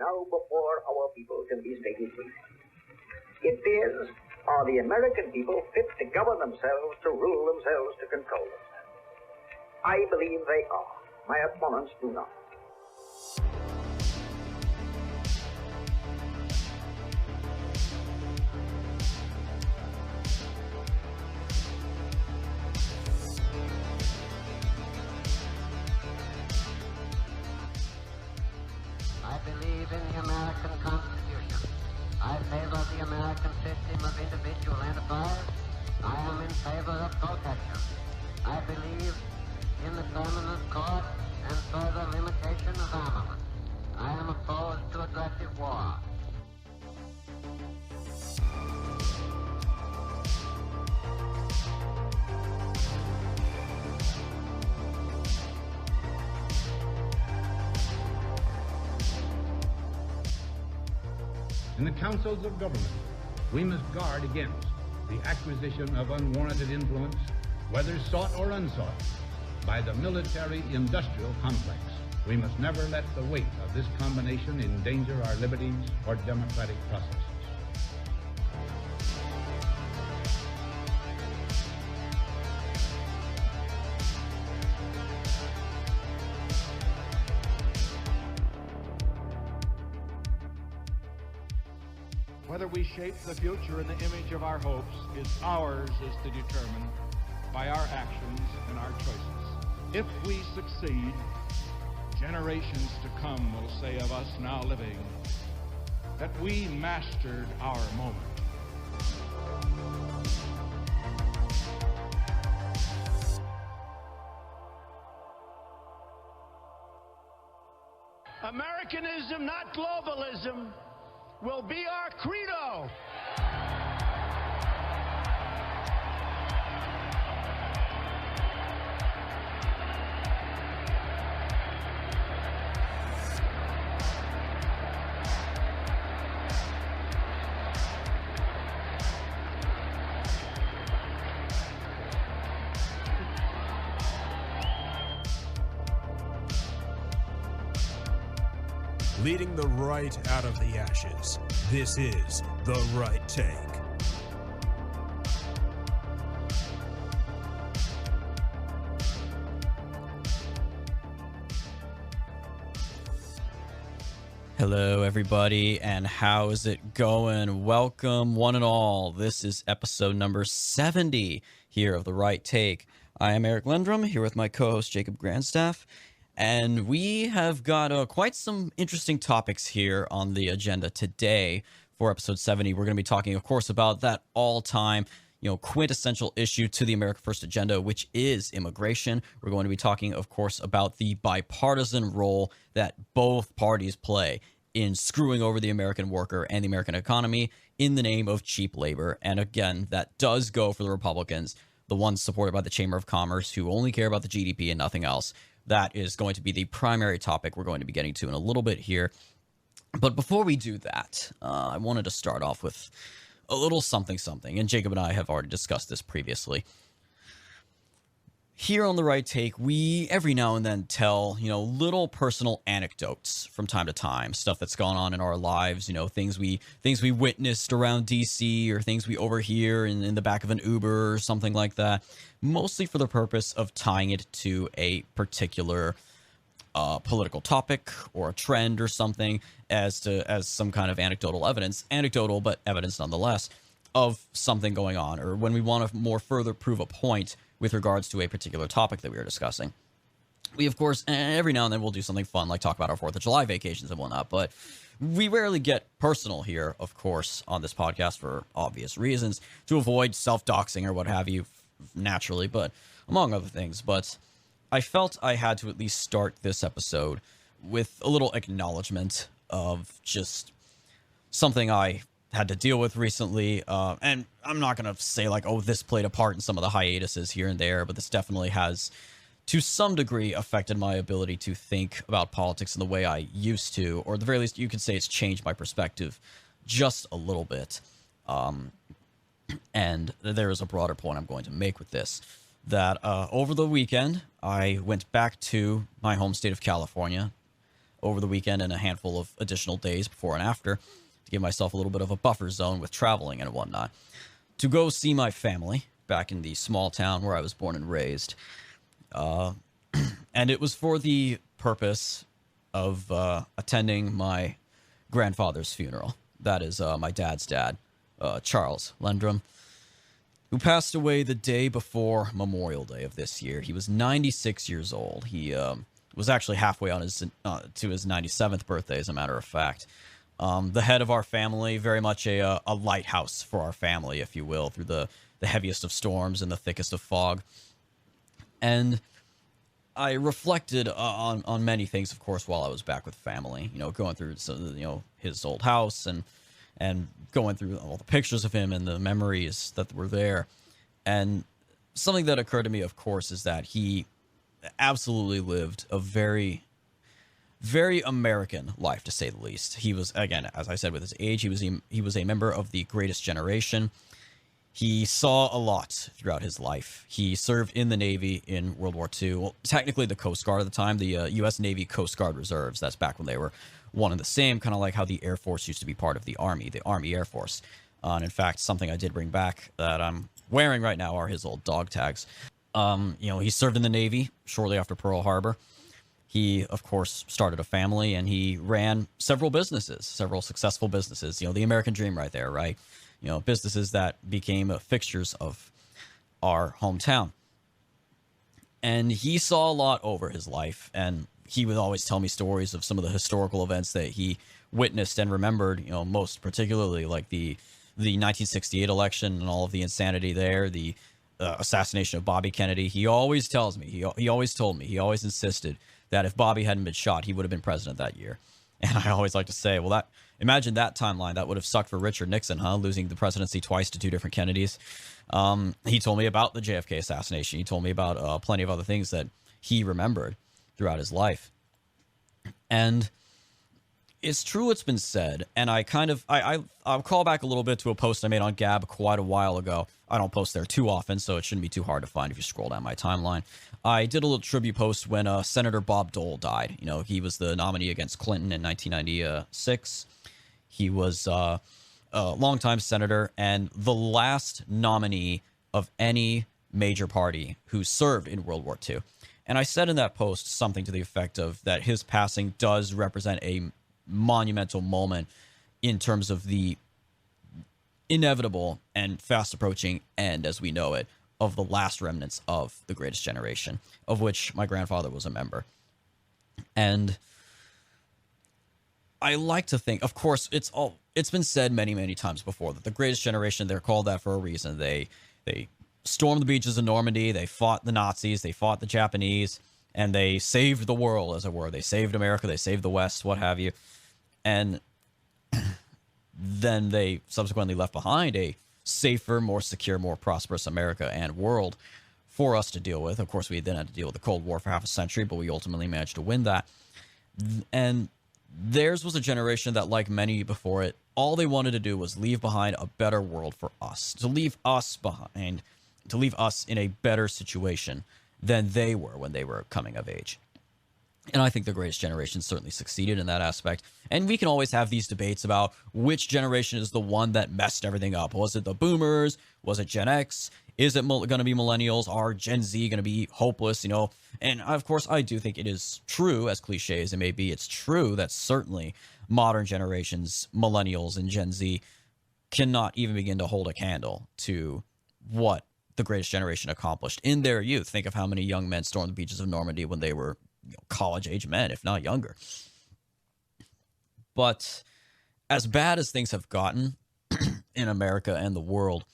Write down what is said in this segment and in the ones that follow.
now before our people can be stated free. It is, are the American people fit to govern themselves, to rule themselves, to control themselves? I believe they are. My opponents do not. I believe in the American Constitution. I favor the American system of individual enterprise. I am in favor of protection. I believe in the permanent court and further limitation of armament. I am opposed to aggressive war. In the councils of government, we must guard against the acquisition of unwarranted influence, whether sought or unsought, by the military-industrial complex. We must never let the weight of this combination endanger our liberties or democratic processes. Whether we shape the future in the image of our hopes is ours is to determine by our actions and our choices. If we succeed, generations to come will say of us now living that we mastered our moment. Americanism, not globalism, will be our credo. Leading the right out of the ashes. This is The Right Take. Hello, everybody, and how is it going? Welcome, one and all. This is episode number 70 here of The Right Take. I am Eric Lendrum, here with my co-host Jacob Grandstaff. And we have got quite some interesting topics here on the agenda today for episode 70. We're going to be talking, of course, about that all-time, quintessential issue to the America First agenda, which is immigration. We're going to be talking, of course, about the bipartisan role that both parties play in screwing over the American worker and the American economy in the name of cheap labor. And again, that does go for the Republicans, the ones supported by the Chamber of Commerce, who only care about the GDP and nothing else. That is going to be the primary topic we're going to be getting to in a little bit here. But before we do that, I wanted to start off with a little something. And Jacob and I have already discussed this previously. Here on The Right Take, we every now and then tell, little personal anecdotes from time to time, stuff that's gone on in our lives, things we witnessed around DC or things we overhear in the back of an Uber or something like that, mostly for the purpose of tying it to a particular political topic or a trend or something as some kind of anecdotal but evidence nonetheless of something going on, or when we want to more further prove a point with regards to a particular topic that we are discussing. We, of course, every now and then we'll do something fun, like talk about our 4th of July vacations and whatnot, but we rarely get personal here, of course, on this podcast for obvious reasons, to avoid self-doxing or what have you, naturally, but among other things. But I felt I had to at least start this episode with a little acknowledgement of just something I had to deal with recently, and I'm not going to say like, oh, this played a part in some of the hiatuses here and there, but this definitely has, to some degree, affected my ability to think about politics in the way I used to, or at the very least, you could say it's changed my perspective just a little bit. And there is a broader point I'm going to make with this, that over the weekend, I went back to my home state of California, over the weekend and a handful of additional days before and after to give myself a little bit of a buffer zone with traveling and whatnot, to go see my family back in the small town where I was born and raised. And it was for the purpose of attending my grandfather's funeral. That is my dad's dad, Charles Lendrum, who passed away the day before Memorial Day of this year. He was 96 years old. He was actually halfway on his to his 97th birthday, as a matter of fact. The head of our family, very much a lighthouse for our family, if you will, through the heaviest of storms and the thickest of fog. And I reflected on many things, of course, while I was back with family, going through his old house and going through all the pictures of him and the memories that were there. And something that occurred to me, of course, is that he absolutely lived a very, very American life, to say the least. He was, again, as I said, with his age, he was a member of the Greatest Generation. He saw a lot throughout his life. He served in the Navy in World War II. Well, technically the Coast Guard at the time, the U.S. Navy Coast Guard Reserves. That's back when they were one and the same, kind of like how the Air Force used to be part of the Army Air Force. And in fact, something I did bring back that I'm wearing right now are his old dog tags. He served in the Navy shortly after Pearl Harbor. He, of course, started a family, and he ran several businesses, several successful businesses. The American dream right there, right? Businesses that became fixtures of our hometown. And he saw a lot over his life, and he would always tell me stories of some of the historical events that he witnessed and remembered, most particularly like the 1968 election and all of the insanity there, the assassination of Bobby Kennedy. He always tells me, he always told me, he always insisted that if Bobby hadn't been shot, he would have been president that year. And I always like to say, well, imagine that timeline. That would have sucked for Richard Nixon, huh? Losing the presidency twice to two different Kennedys. He told me about the JFK assassination. He told me about plenty of other things that he remembered throughout his life. And it's true, it's been said, and I'll call back a little bit to a post I made on Gab quite a while ago. I don't post there too often, so it shouldn't be too hard to find if you scroll down my timeline. I did a little tribute post when Senator Bob Dole died. He was the nominee against Clinton in 1996. He was a longtime senator and the last nominee of any major party who served in World War II. And I said in that post something to the effect of that his passing does represent a monumental moment in terms of the inevitable and fast approaching end, as we know it, of the last remnants of the Greatest Generation, of which my grandfather was a member. And I like to think, of course, it's been said many, many times before that the Greatest Generation, they're called that for a reason. They stormed the beaches of Normandy, they fought the Nazis, they fought the Japanese, and they saved the world, as it were. They saved America, they saved the West, what have you. And then they subsequently left behind a safer, more secure, more prosperous America and world for us to deal with. Of course, we then had to deal with the Cold War for half a century, but we ultimately managed to win that. And theirs was a generation that, like many before it, all they wanted to do was leave behind a better world for us, to leave us behind, to leave us in a better situation than they were when they were coming of age. And I think the Greatest Generation certainly succeeded in that aspect. And we can always have these debates about which generation is the one that messed everything up. Was it the boomers? Was it Gen X? Is it going to be millennials? Are Gen Z going to be hopeless? And of course, I do think it is true, as cliche as it may be, it's true that certainly modern generations, millennials and Gen Z, cannot even begin to hold a candle to what the Greatest Generation accomplished in their youth. Think of how many young men stormed the beaches of Normandy when they were college-age men, if not younger. But as bad as things have gotten in America and the world,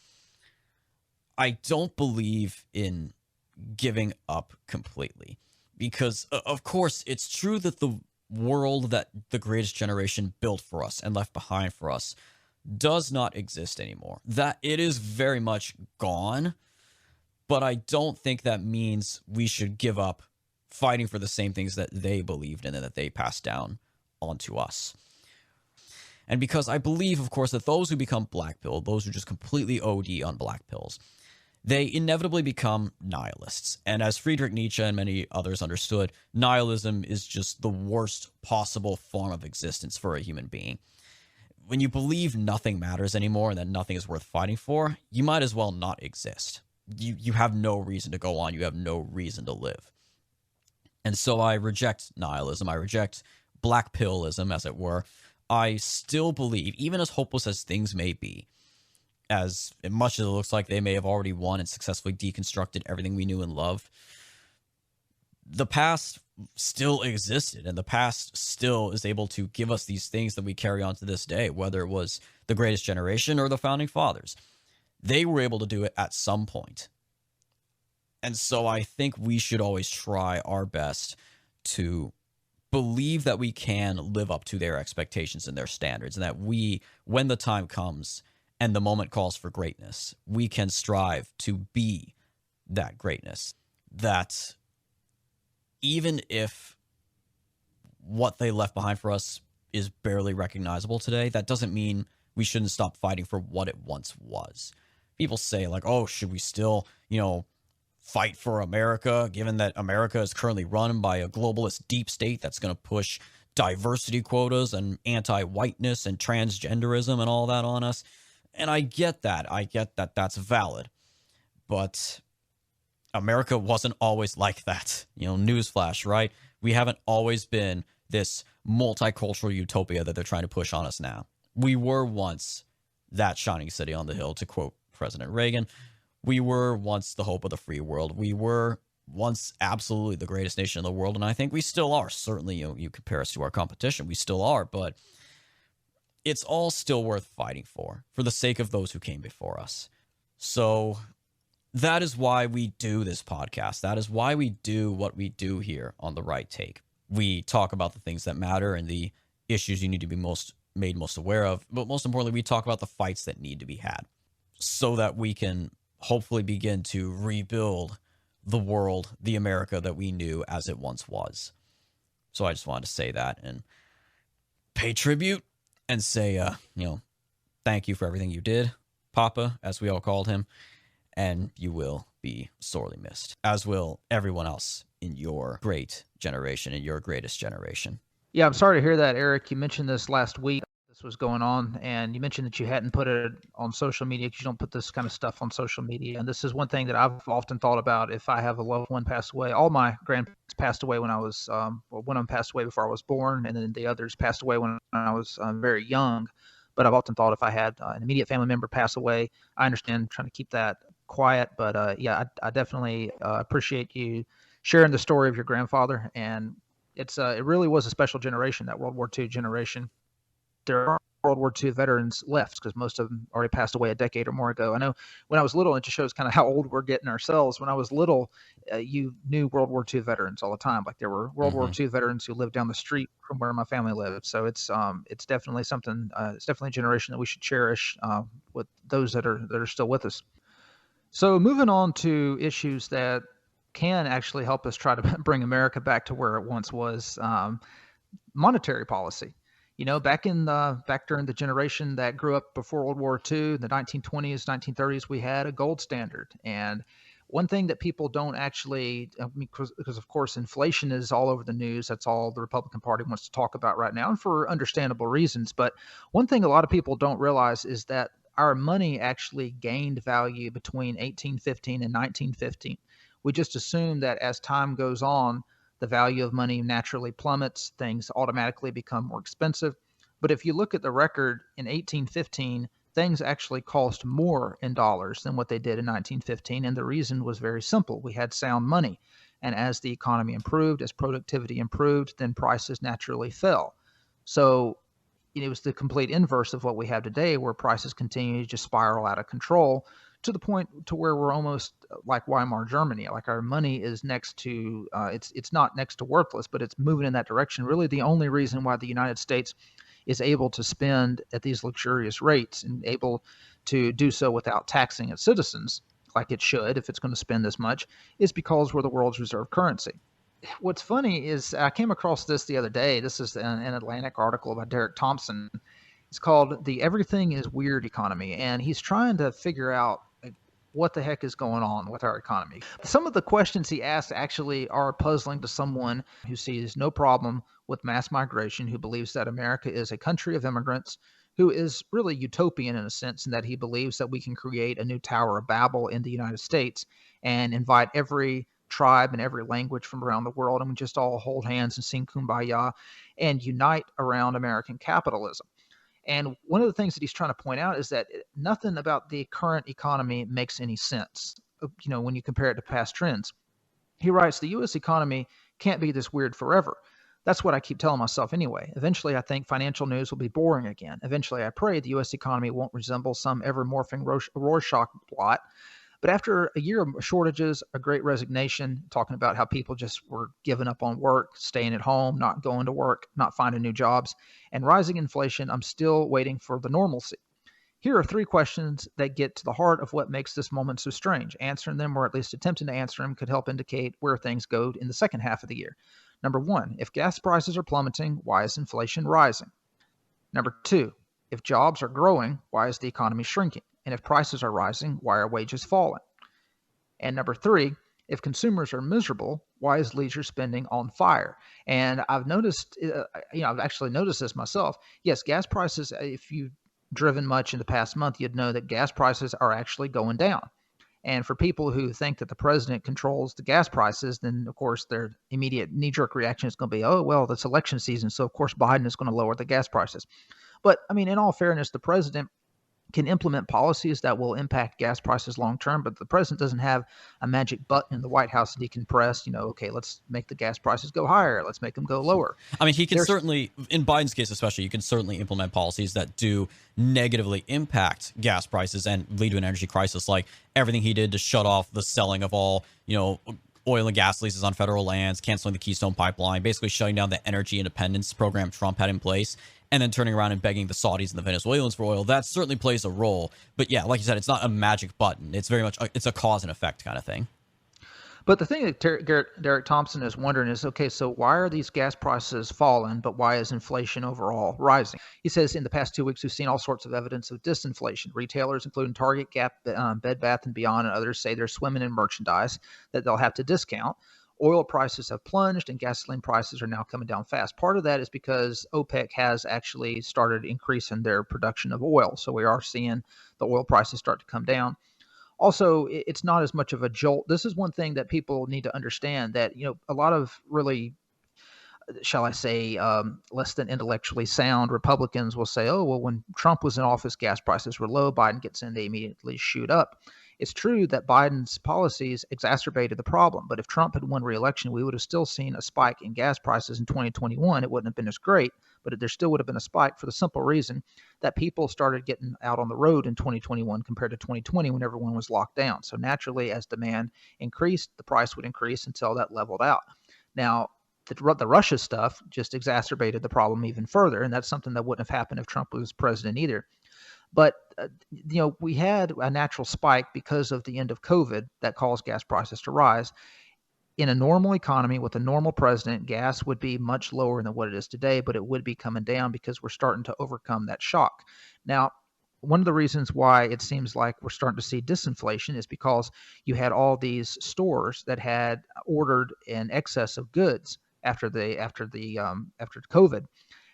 I don't believe in giving up completely. Because, of course, it's true that the world that the Greatest Generation built for us and left behind for us does not exist anymore. That it is very much gone, but I don't think that means we should give up fighting for the same things that they believed in and that they passed down onto us. And because I believe, of course, that those who become black pilled, those who just completely OD on black pills, they inevitably become nihilists. And as Friedrich Nietzsche and many others understood, nihilism is just the worst possible form of existence for a human being. When you believe nothing matters anymore and that nothing is worth fighting for, you might as well not exist. You have no reason to go on. You have no reason to live. And so I reject nihilism. I reject black pillism, as it were. I still believe, even as hopeless as things may be, as much as it looks like they may have already won and successfully deconstructed everything we knew and loved, the past still existed, and the past still is able to give us these things that we carry on to this day, whether it was the greatest generation or the founding fathers. They were able to do it at some point. And so I think we should always try our best to believe that we can live up to their expectations and their standards, and that we, when the time comes and the moment calls for greatness, we can strive to be that greatness. That even if what they left behind for us is barely recognizable today, that doesn't mean we shouldn't stop fighting for what it once was. People say, like, oh, should we still, fight for America, given that America is currently run by a globalist deep state that's going to push diversity quotas and anti-whiteness and transgenderism and all that on us? And I get that. I get that that's valid. But America wasn't always like that. Newsflash, right? We haven't always been this multicultural utopia that they're trying to push on us now. We were once that shining city on the hill, to quote President Reagan. We were once the hope of the free world. We were once absolutely the greatest nation in the world, and I think we still are. Certainly, you compare us to our competition, we still are, but it's all still worth fighting for the sake of those who came before us. So that is why we do this podcast. That is why we do what we do here on The Right Take. We talk about the things that matter and the issues you need to be made most aware of, but most importantly, we talk about the fights that need to be had so that we can hopefully begin to rebuild the world, the America that we knew as it once was. So I just wanted to say that and pay tribute and say, thank you for everything you did, Papa, as we all called him, and you will be sorely missed, as will everyone else in your great generation, in your greatest generation. Yeah, I'm sorry to hear that, Eric. You mentioned this last week. This was going on, and you mentioned that you hadn't put it on social media because you don't put this kind of stuff on social media. And this is one thing that I've often thought about. If I have a loved one pass away, all my grandparents passed away when I was, one of them passed away before I was born, and then the others passed away when I was very young. But I've often thought if I had an immediate family member pass away, I understand trying to keep that quiet, but I definitely appreciate you sharing the story of your grandfather. And it really was a special generation, that World War II generation. There are World War II veterans left because most of them already passed away a decade or more ago. I know when I was little, it just shows kind of how old we're getting ourselves. When I was little, you knew World War II veterans all the time. Like there were World War II veterans who lived down the street from where my family lived. So it's definitely something. It's definitely a generation that we should cherish with those that are still with us. So moving on to issues that can actually help us try to bring America back to where it once was, monetary policy. Back during the generation that grew up before World War II, the 1920s, 1930s, we had a gold standard. And one thing that people don't actually, because of course inflation is all over the news. That's all the Republican Party wants to talk about right now, and for understandable reasons. But one thing a lot of people don't realize is that our money actually gained value between 1815 and 1915. We just assume that as time goes on, the value of money naturally plummets, things automatically become more expensive. But if you look at the record in 1815, things actually cost more in dollars than what they did in 1915. And the reason was very simple. We had sound money. And as the economy improved, as productivity improved, then prices naturally fell. So it was the complete inverse of what we have today, where prices continue to just spiral out of control to the point to where we're almost like Weimar Germany. Like our money is next to, it's not next to worthless, but it's moving in that direction. Really the only reason why the United States is able to spend at these luxurious rates and able to do so without taxing its citizens, like it should if it's going to spend this much, is because we're the world's reserve currency. What's funny is I came across this the other day. This is an Atlantic article by Derek Thompson. It's called The Everything is Weird Economy. And he's trying to figure out what the heck is going on with our economy? Some of the questions he asks actually are puzzling to someone who sees no problem with mass migration, who believes that America is a country of immigrants, who is really utopian in a sense, in that he believes that we can create a new Tower of Babel in the United States and invite every tribe and every language from around the world, and we just all hold hands and sing Kumbaya and unite around American capitalism. And one of the things that he's trying to point out is that nothing about the current economy makes any sense, when you compare it to past trends. He writes, the U.S. economy can't be this weird forever. That's what I keep telling myself anyway. Eventually, I think financial news will be boring again. Eventually, I pray the U.S. economy won't resemble some ever-morphing Rorschach blot. But after a year of shortages, a great resignation, talking about how people just were giving up on work, staying at home, not going to work, not finding new jobs, and rising inflation, I'm still waiting for the normalcy. Here are 3 questions that get to the heart of what makes this moment so strange. Answering them, or at least attempting to answer them, could help indicate where things go in the second half of the year. Number 1, if gas prices are plummeting, why is inflation rising? Number 2, if jobs are growing, why is the economy shrinking? And if prices are rising, why are wages falling? And number 3, if consumers are miserable, why is leisure spending on fire? And I've noticed, I've actually noticed this myself. Yes, gas prices, if you've driven much in the past month, you'd know that gas prices are actually going down. And for people who think that the president controls the gas prices, then of course their immediate knee-jerk reaction is going to be, oh, well, it's election season, so of course Biden is going to lower the gas prices. But I mean, in all fairness, the president can implement policies that will impact gas prices long term, but the president doesn't have a magic button in the White House that he can press, okay, let's make the gas prices go higher, let's make them go lower. I mean, he can certainly, in Biden's case especially, you can certainly implement policies that do negatively impact gas prices and lead to an energy crisis, like everything he did to shut off the selling of all, oil and gas leases on federal lands, canceling the Keystone Pipeline, basically shutting down the energy independence program Trump had in place, and then turning around and begging the Saudis and the Venezuelans for oil. That certainly plays a role. But yeah, like you said, it's not a magic button. It's very much, it's a cause and effect kind of thing. But the thing that Derek Thompson is wondering is, okay, so why are these gas prices falling, but why is inflation overall rising? He says in the past 2 weeks, we've seen all sorts of evidence of disinflation. Retailers, including Target, Gap, Bed Bath & Beyond, and others say they're swimming in merchandise that they'll have to discount. Oil prices have plunged and gasoline prices are now coming down fast. Part of that is because OPEC has actually started increasing their production of oil. So we are seeing the oil prices start to come down. Also, it's not as much of a jolt. This is one thing that people need to understand, that, a lot of really, shall I say, less than intellectually sound Republicans will say, oh, well, when Trump was in office, gas prices were low. Biden gets in, they immediately shoot up. It's true that Biden's policies exacerbated the problem, but if Trump had won re-election, we would have still seen a spike in gas prices in 2021. It wouldn't have been as great, but there still would have been a spike for the simple reason that people started getting out on the road in 2021 compared to 2020 when everyone was locked down. So naturally, as demand increased, the price would increase until that leveled out. Now, the Russia stuff just exacerbated the problem even further, and that's something that wouldn't have happened if Trump was president either. But, we had a natural spike because of the end of COVID that caused gas prices to rise. In a normal economy with a normal president, gas would be much lower than what it is today, but it would be coming down because we're starting to overcome that shock. Now, one of the reasons why it seems like we're starting to see disinflation is because you had all these stores that had ordered in excess of goods after COVID.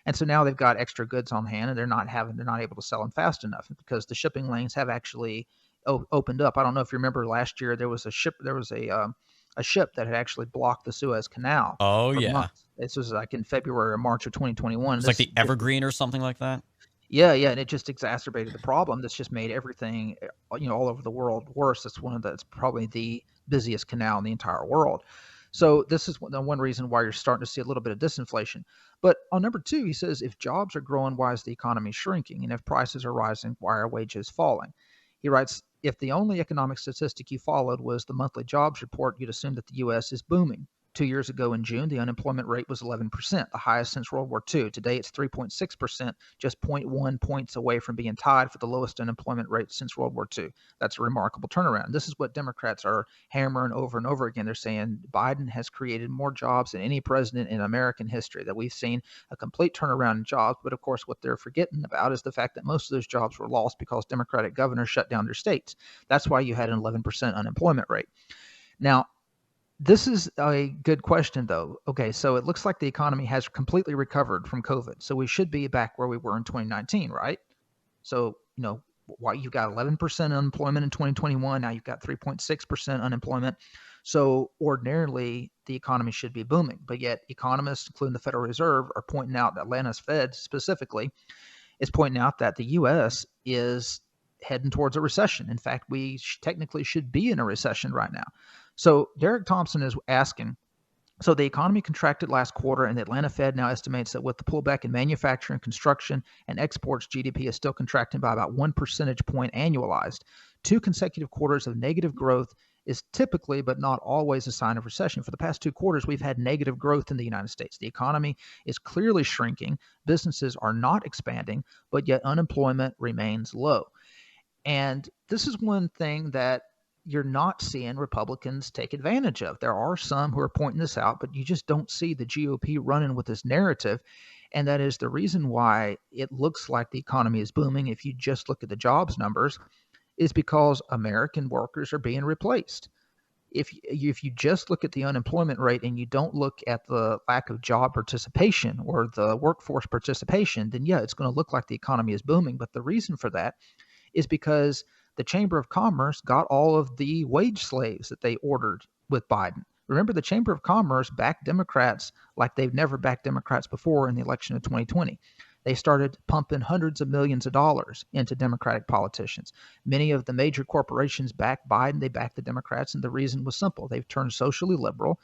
And so now they've got extra goods on hand, and they're not able to sell them fast enough because the shipping lanes have actually opened up. I don't know if you remember last year there was a ship that had actually blocked the Suez Canal. Oh yeah, months. This was like in February or March of 2021. It's like the Evergreen or something like that. Yeah, and it just exacerbated the problem. That's just made everything, all over the world worse. It's probably the busiest canal in the entire world. So this is one reason why you're starting to see a little bit of disinflation. But on number 2, he says, if jobs are growing, why is the economy shrinking? And if prices are rising, why are wages falling? He writes, if the only economic statistic you followed was the monthly jobs report, you'd assume that the U.S. is booming. 2 years ago in June, the unemployment rate was 11%, the highest since World War II. Today, it's 3.6%, just 0.1 points away from being tied for the lowest unemployment rate since World War II. That's a remarkable turnaround. This is what Democrats are hammering over and over again. They're saying Biden has created more jobs than any president in American history, that we've seen a complete turnaround in jobs. But of course, what they're forgetting about is the fact that most of those jobs were lost because Democratic governors shut down their states. That's why you had an 11% unemployment rate. Now, this is a good question, though. Okay, so it looks like the economy has completely recovered from COVID. So we should be back where we were in 2019, right? So, why you've got 11% unemployment in 2021, now you've got 3.6% unemployment. So ordinarily, the economy should be booming. But yet economists, including the Federal Reserve, are pointing out, Atlanta's Fed specifically, is pointing out that the U.S. is heading towards a recession. In fact, we technically should be in a recession right now. So Derek Thompson is asking, so the economy contracted last quarter, and the Atlanta Fed now estimates that with the pullback in manufacturing, construction, and exports, GDP is still contracting by about 1 percentage point annualized. 2 consecutive quarters of negative growth is typically, but not always, a sign of recession. For the past 2 quarters, we've had negative growth in the United States. The economy is clearly shrinking. Businesses are not expanding, but yet unemployment remains low. And this is one thing that you're not seeing Republicans take advantage of. There are some who are pointing this out, but you just don't see the GOP running with this narrative. And that is the reason why it looks like the economy is booming, if you just look at the jobs numbers, is because American workers are being replaced. If you just look at the unemployment rate and you don't look at the lack of job participation or the workforce participation, then yeah, it's going to look like the economy is booming. But the reason for that is because the Chamber of Commerce got all of the wage slaves that they ordered with Biden. Remember, the Chamber of Commerce backed Democrats like they've never backed Democrats before in the election of 2020. They started pumping hundreds of millions of dollars into Democratic politicians. Many of the major corporations backed Biden. They backed the Democrats, and the reason was simple. They've turned socially liberal.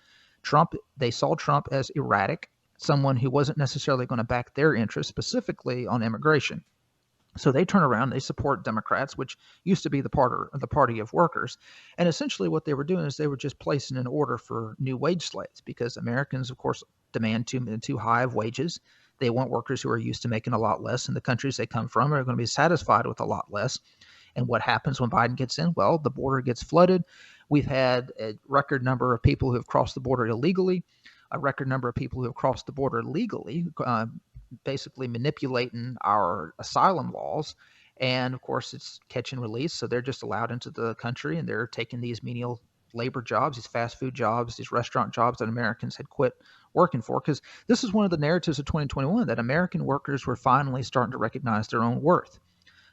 They saw Trump as erratic, someone who wasn't necessarily going to back their interests, specifically on immigration. So they turn around, they support Democrats, which used to be the party of workers. And essentially what they were doing is they were just placing an order for new wage slaves, because Americans, of course, demand too high of wages. They want workers who are used to making a lot less, and the countries they come from are going to be satisfied with a lot less. And what happens when Biden gets in? Well, the border gets flooded. We've had a record number of people who have crossed the border illegally, a record number of people who have crossed the border legally, basically manipulating our asylum laws. And of course, it's catch and release. So they're just allowed into the country, and they're taking these menial labor jobs, these fast food jobs, these restaurant jobs that Americans had quit working for. Because this is one of the narratives of 2021, that American workers were finally starting to recognize their own worth,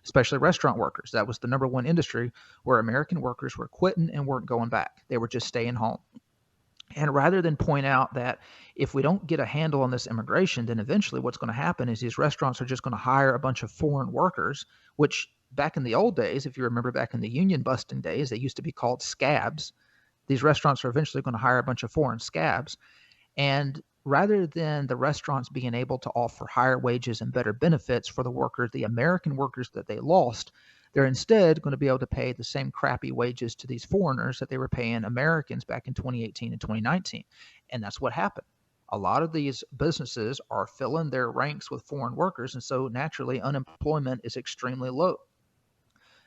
especially restaurant workers. That was the number one industry where American workers were quitting and weren't going back. They were just staying home. And rather than point out that if we don't get a handle on this immigration, then eventually what's going to happen is these restaurants are just going to hire a bunch of foreign workers, which back in the old days, if you remember back in the union busting days, they used to be called scabs. These restaurants are eventually going to hire a bunch of foreign scabs. And rather than the restaurants being able to offer higher wages and better benefits for the workers, the American workers that they lost, they're instead going to be able to pay the same crappy wages to these foreigners that they were paying Americans back in 2018 and 2019. And that's what happened. A lot of these businesses are filling their ranks with foreign workers, and so naturally unemployment is extremely low.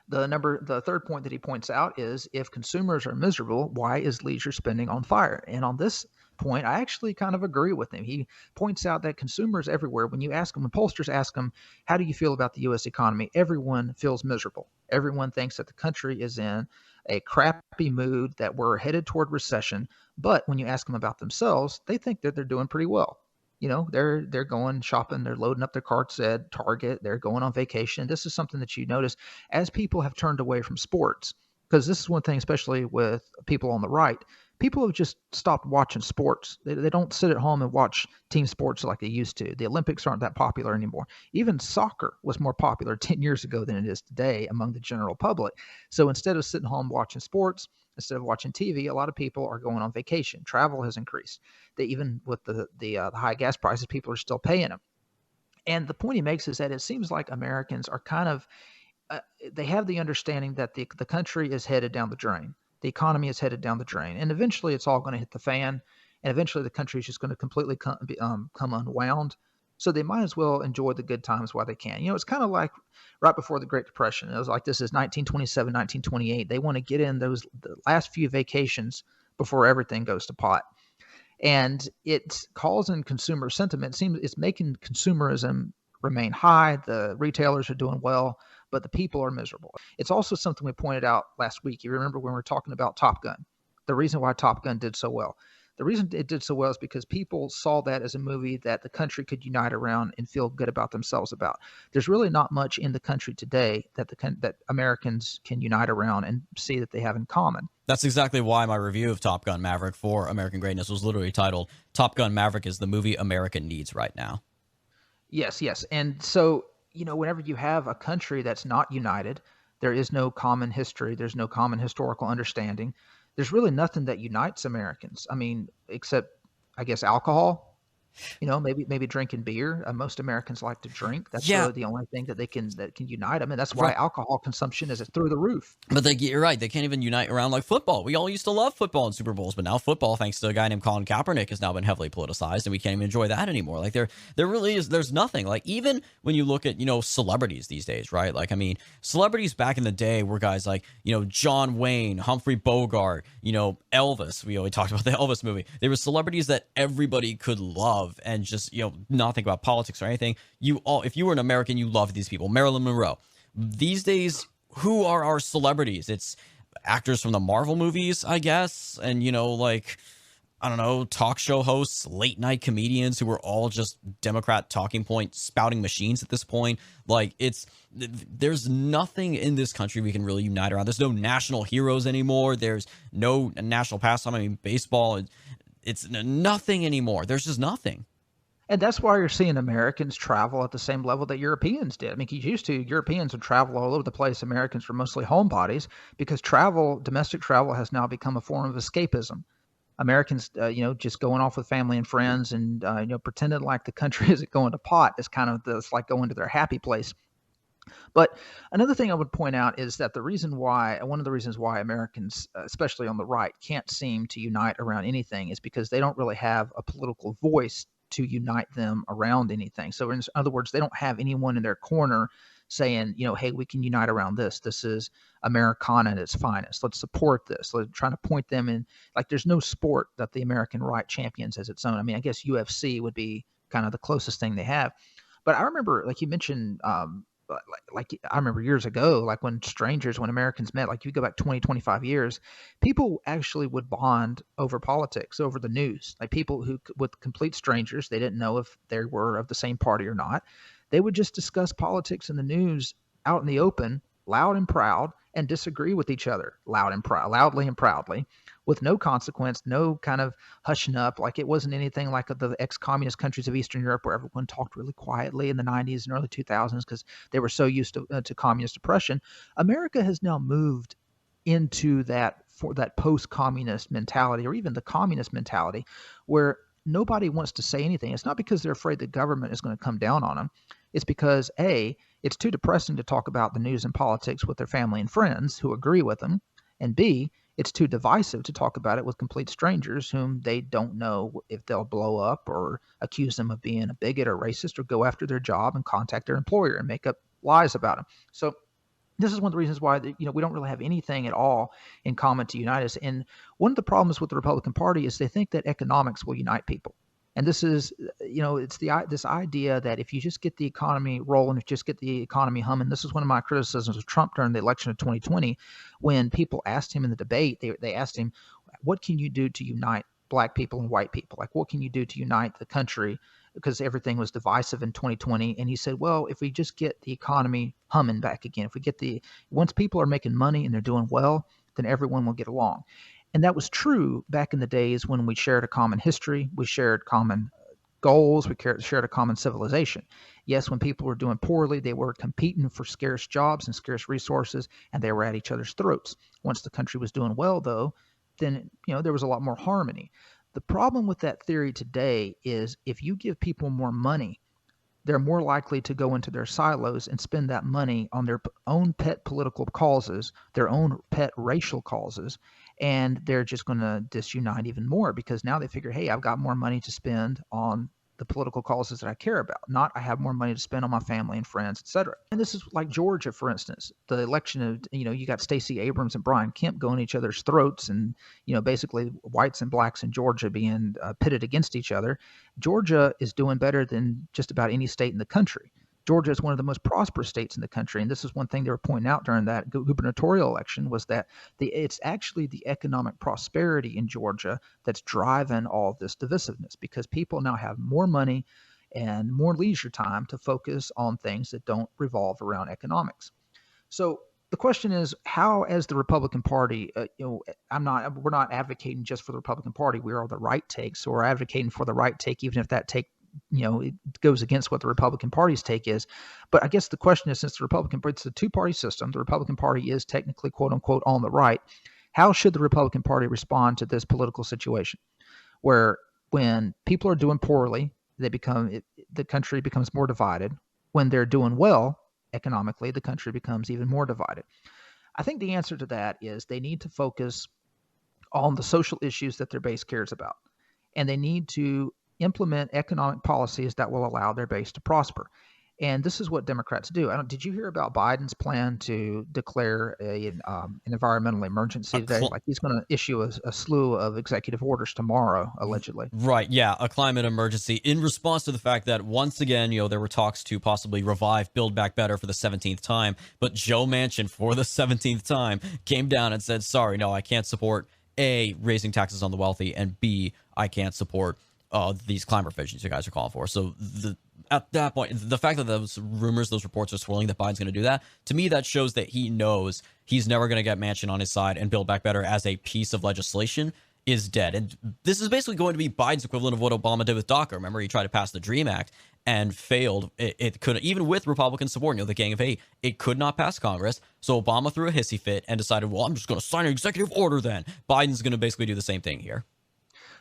The third point that he points out is, if consumers are miserable, why is leisure spending on fire? And on this point, I actually kind of agree with him. He points out that consumers everywhere, when pollsters ask them, how do you feel about the U.S. economy? Everyone feels miserable. Everyone thinks that the country is in a crappy mood, that we're headed toward recession. But when you ask them about themselves, they think that they're doing pretty well. They're going shopping, they're loading up their carts at Target, they're going on vacation. This is something that you notice as people have turned away from sports, because this is one thing, especially with people on the right. People have just stopped watching sports. They don't sit at home and watch team sports like they used to. The Olympics aren't that popular anymore. Even soccer was more popular 10 years ago than it is today among the general public. So instead of sitting home watching sports, instead of watching TV, a lot of people are going on vacation. Travel has increased. Even with the high gas prices, people are still paying them. And the point he makes is that it seems like Americans are kind of, they have the understanding that the country is headed down the drain. The economy is headed down the drain, and eventually it's all going to hit the fan, and eventually the country is just going to completely come unwound. So they might as well enjoy the good times while they can. It's kind of like right before the Great Depression. It was like, this is 1927, 1928. They want to get in the last few vacations before everything goes to pot. And it's causing consumer sentiment. It seems it's making consumerism remain high. The retailers are doing well, but the people are miserable. It's also something we pointed out last week. You remember when we were talking about Top Gun, the reason why Top Gun did so well. The reason it did so well is because people saw that as a movie that the country could unite around and feel good about themselves about. There's really not much in the country today that that Americans can unite around and see that they have in common. That's exactly why my review of Top Gun Maverick for American Greatness was literally titled Top Gun Maverick is the movie America needs right now. Yes. And so, whenever you have a country that's not united, there is no common history. There's no common historical understanding. There's really nothing that unites Americans. I mean, except, I guess, alcohol. Maybe drinking beer. Most Americans like to drink. That's really the only thing that can unite them, and that's why alcohol consumption is through the roof. But you're right. They can't even unite around like football. We all used to love football and Super Bowls, but now football, thanks to a guy named Colin Kaepernick, has now been heavily politicized, and we can't even enjoy that anymore. Like there really is. There's nothing. Like even when you look at celebrities these days, right? Like I mean, celebrities back in the day were guys like John Wayne, Humphrey Bogart, Elvis. We talked about the Elvis movie. They were celebrities that everybody could love and just not think about politics or anything. If you were an American, you loved these people. Marilyn Monroe. These days, who are our celebrities? It's actors from the Marvel movies, I guess, and I don't know, talk show hosts, late night comedians who are all just Democrat talking point spouting machines at this point. Like there's nothing in this country we can really unite around. There's no national heroes anymore. There's no national pastime. I mean, baseball. It's nothing anymore. There's just nothing. And that's why you're seeing Americans travel at the same level that Europeans did. I mean, Europeans would travel all over the place. Americans were mostly homebodies because domestic travel has now become a form of escapism. Americans, just going off with family and friends and, pretending like the country isn't going to pot is kind of it's like going to their happy place. But another thing I would point out is that one of the reasons why Americans, especially on the right, can't seem to unite around anything is because they don't really have a political voice to unite them around anything. So in other words, they don't have anyone in their corner saying, hey, we can unite around this. This is Americana at its finest. Let's support this. Let's try to point them in. Like there's no sport that the American right champions as its own. I mean, I guess UFC would be kind of the closest thing they have. But I remember, like you mentioned, like I remember years ago, like when Americans met, like you go back 20, 25 years, people actually would bond over politics, over the news. Like people who, with complete strangers, they didn't know if they were of the same party or not. They would just discuss politics in the news out in the open, loud and proud, and disagree with each other loudly and proudly, with no consequence, no kind of hushing up. Like it wasn't anything like the ex-communist countries of Eastern Europe where everyone talked really quietly in the 90s and early 2000s because they were so used to communist oppression. America has now moved into that post-communist mentality, or even the communist mentality, where nobody wants to say anything. It's not because they're afraid the government is going to come down on them. It's because A, it's too depressing to talk about the news and politics with their family and friends who agree with them, and B, it's too divisive to talk about it with complete strangers whom they don't know if they'll blow up or accuse them of being a bigot or racist or go after their job and contact their employer and make up lies about them. So this is one of the reasons why we don't really have anything at all in common to unite us. And one of the problems with the Republican Party is they think that economics will unite people. And this is, it's this idea that if you just get the economy rolling, if you just get the economy humming. This is one of my criticisms of Trump during the election of 2020, when people asked him in the debate, they asked him, what can you do to unite black people and white people? Like, what can you do to unite the country? Because everything was divisive in 2020. And he said, well, if we just get the economy humming back again, once people are making money and they're doing well, then everyone will get along. And that was true back in the days when we shared a common history, we shared common goals, we shared a common civilization. Yes, when people were doing poorly, they were competing for scarce jobs and scarce resources, and they were at each other's throats. Once the country was doing well, though, then there was a lot more harmony. The problem with that theory today is if you give people more money, they're more likely to go into their silos and spend that money on their own pet political causes, their own pet racial causes, And they're just going to disunite even more because now they figure, hey, I've got more money to spend on the political causes that I care about, not I have more money to spend on my family and friends, etc. And this is like Georgia, for instance, the election of, you got Stacey Abrams and Brian Kemp going each other's throats and, basically whites and blacks in Georgia being pitted against each other. Georgia is doing better than just about any state in the country. Georgia is one of the most prosperous states in the country. And this is one thing they were pointing out during that gubernatorial election was that it's actually the economic prosperity in Georgia that's driving all of this divisiveness because people now have more money and more leisure time to focus on things that don't revolve around economics. So the question is, how, as the Republican Party, we're not advocating just for the Republican Party. We are the right take. So we're advocating for the right take, even if that take it goes against what the Republican Party's take is. But I guess the question is, since it's a two-party system, the Republican Party is technically, quote unquote, on the right. How should the Republican Party respond to this political situation where when people are doing poorly, the country becomes more divided. When they're doing well economically, the country becomes even more divided. I think the answer to that is they need to focus on the social issues that their base cares about. And they need to implement economic policies that will allow their base to prosper. And this is what Democrats do. Did you hear about Biden's plan to declare an environmental emergency today? Like he's going to issue a slew of executive orders tomorrow, allegedly. Right. Yeah. A climate emergency in response to the fact that once again, there were talks to possibly revive Build Back Better for the 17th time. But Joe Manchin, for the 17th time, came down and said, sorry, no, I can't support A, raising taxes on the wealthy, and B, I can't support these climate revisions you guys are calling for. So at that point, the fact that those rumors, those reports are swirling that Biden's going to do that, to me, that shows that he knows he's never going to get Manchin on his side, and Build Back Better as a piece of legislation is dead. And this is basically going to be Biden's equivalent of what Obama did with DACA. Remember, he tried to pass the DREAM Act and failed. It could, even with Republican support, the Gang of Eight, it could not pass Congress. So Obama threw a hissy fit and decided, well, I'm just going to sign an executive order then. Biden's going to basically do the same thing here.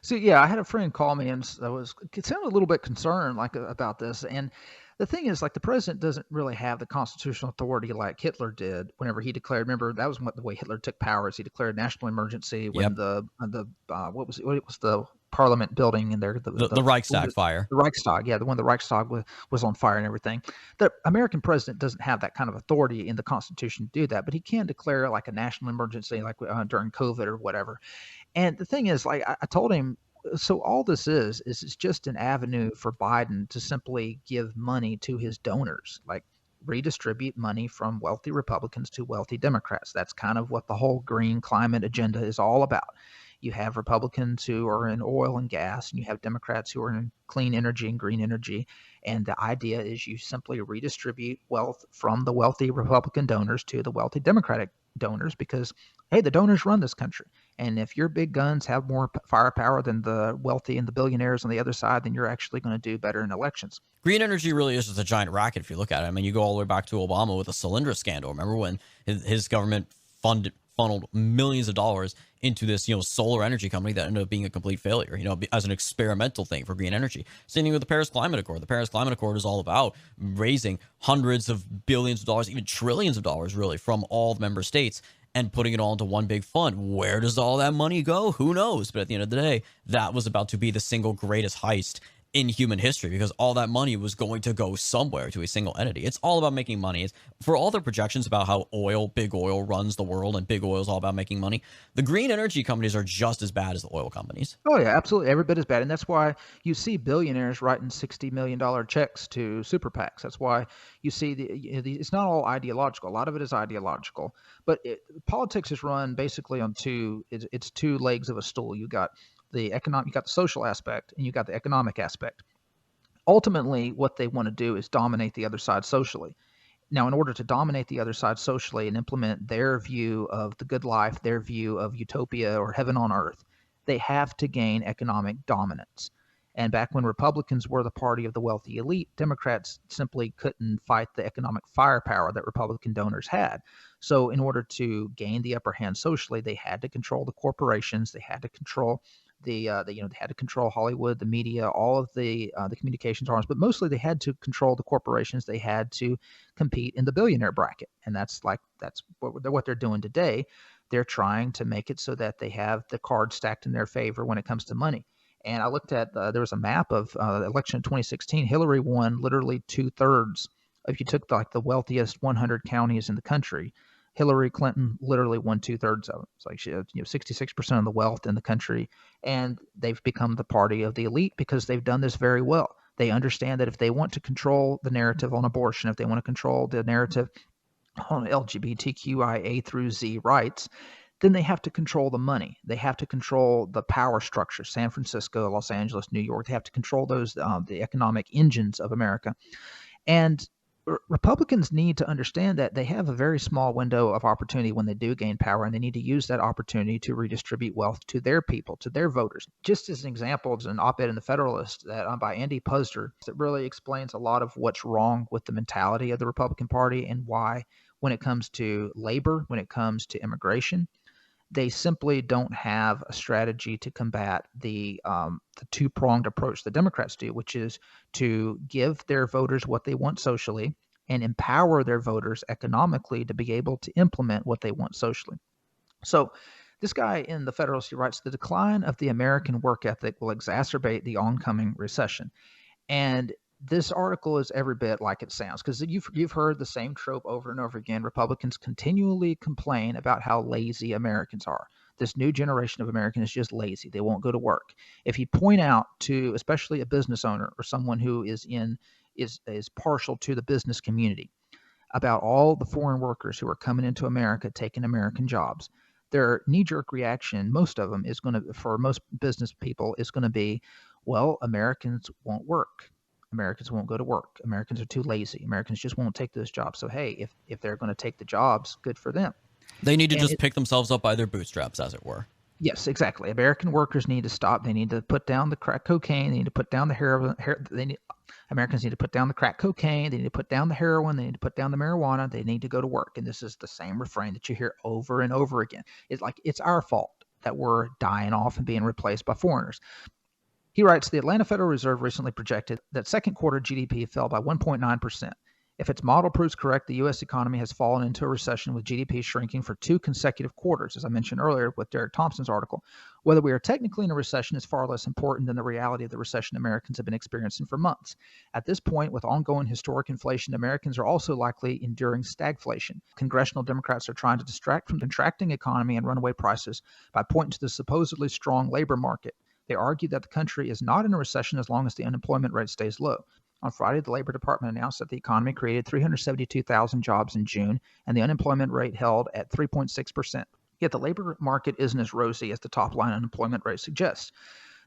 So yeah, I had a friend call me and it sounded a little bit concerned about this. And the thing is, the president doesn't really have the constitutional authority like Hitler did whenever he declared. Remember, that was the way Hitler took power, is he declared national emergency when what was the Parliament building in there, the Reichstag fire. The Reichstag, yeah, the Reichstag was on fire and everything. The American president doesn't have that kind of authority in the Constitution to do that, but he can declare a national emergency during COVID or whatever. And the thing is, I told him, so all this is it's just an avenue for Biden to simply give money to his donors, redistribute money from wealthy Republicans to wealthy Democrats. That's kind of what the whole green climate agenda is all about. You have Republicans who are in oil and gas, and you have Democrats who are in clean energy and green energy. And the idea is you simply redistribute wealth from the wealthy Republican donors to the wealthy Democratic donors because, hey, the donors run this country. And if your big guns have more firepower than the wealthy and the billionaires on the other side, then you're actually going to do better in elections. Green energy really is just a giant racket if you look at it. I mean, you go all the way back to Obama with the Solyndra scandal. Remember when his government funneled millions of dollars into this, solar energy company that ended up being a complete failure, as an experimental thing for green energy. Same thing with the Paris Climate Accord. The Paris Climate Accord is all about raising hundreds of billions of dollars, even trillions of dollars, really, from all the member states and putting it all into one big fund. Where does all that money go? Who knows? But at the end of the day, that was about to be the single greatest heist in human history because all that money was going to go somewhere to a single entity. It's all about making money. It's, for all the projections about how big oil runs the world and big oil is all about making money, the green energy companies are just as bad as the oil companies. Oh yeah, absolutely. Every bit as bad. And that's why you see billionaires writing $60 million checks to super PACs. That's why you see it's not all ideological. A lot of it is ideological, but politics is run basically on it's two legs of a stool. You got the social aspect and you got the economic aspect. Ultimately, what they want to do is dominate the other side socially. Now, in order to dominate the other side socially and implement their view of the good life, their view of utopia or heaven on earth, they have to gain economic dominance. And back when Republicans were the party of the wealthy elite, Democrats simply couldn't fight the economic firepower that Republican donors had. So in order to gain the upper hand socially, they had to control the corporations, they had to control they had to control Hollywood, the media, all of the communications arms, but mostly they had to control the corporations. They had to compete in the billionaire bracket, and that's what they're doing today. they're trying to make it so that they have the cards stacked in their favor when it comes to money. And I looked at, there was a map of the election in 2016. Hillary won literally 2/3. If you took the wealthiest 100 counties in the country, Hillary Clinton literally won 2/3 of them. It's like she had 66% of the wealth in the country, and they've become the party of the elite because they've done this very well. They understand that if they want to control the narrative on abortion, if they want to control the narrative on LGBTQIA through Z rights, then they have to control the money. They have to control the power structure. San Francisco, Los Angeles, New York. They have to control those the economic engines of America. And Republicans need to understand that they have a very small window of opportunity when they do gain power, and they need to use that opportunity to redistribute wealth to their people, to their voters. Just as an example, there's an op-ed in the Federalist that by Andy Puzder that really explains a lot of what's wrong with the mentality of the Republican Party and why, when it comes to labor, when it comes to immigration, they simply don't have a strategy to combat the two-pronged approach the Democrats do, which is to give their voters what they want socially and empower their voters economically to be able to implement what they want socially. So this guy in the Federalist, he writes, the decline of the American work ethic will exacerbate the oncoming recession. And this article is every bit like it sounds, because you've heard the same trope over and over again. Republicans continually complain about how lazy Americans are. This new generation of Americans is just lazy. They won't go to work. If you point out to especially a business owner or someone who is partial to the business community about all the foreign workers who are coming into America taking American jobs, their knee-jerk reaction, most of them, is going to, for most business people, is going to be, well, Americans won't work. Americans won't go to work. Americans are too lazy. Americans just won't take those jobs. So, hey, if they're going to take the jobs, good for them. They need to just pick themselves up by their bootstraps, as it were. Yes, exactly. American workers need to stop. They need to put down the crack cocaine. They need to put down the heroin. Americans need to put down the crack cocaine. They need to put down the heroin. They need to put down the marijuana. They need to go to work. And this is the same refrain that you hear over and over again. It's like it's our fault that we're dying off and being replaced by foreigners. He writes, the Atlanta Federal Reserve recently projected that second quarter GDP fell by 1.9%. If its model proves correct, the U.S. economy has fallen into a recession with GDP shrinking for 2 consecutive quarters, as I mentioned earlier with Derek Thompson's article. Whether we are technically in a recession is far less important than the reality of the recession Americans have been experiencing for months. At this point, with ongoing historic inflation, Americans are also likely enduring stagflation. Congressional Democrats are trying to distract from the contracting economy and runaway prices by pointing to the supposedly strong labor market. They argue that the country is not in a recession as long as the unemployment rate stays low. On Friday, the Labor Department announced that the economy created 372,000 jobs in June, and the unemployment rate held at 3.6%. Yet the labor market isn't as rosy as the top-line unemployment rate suggests.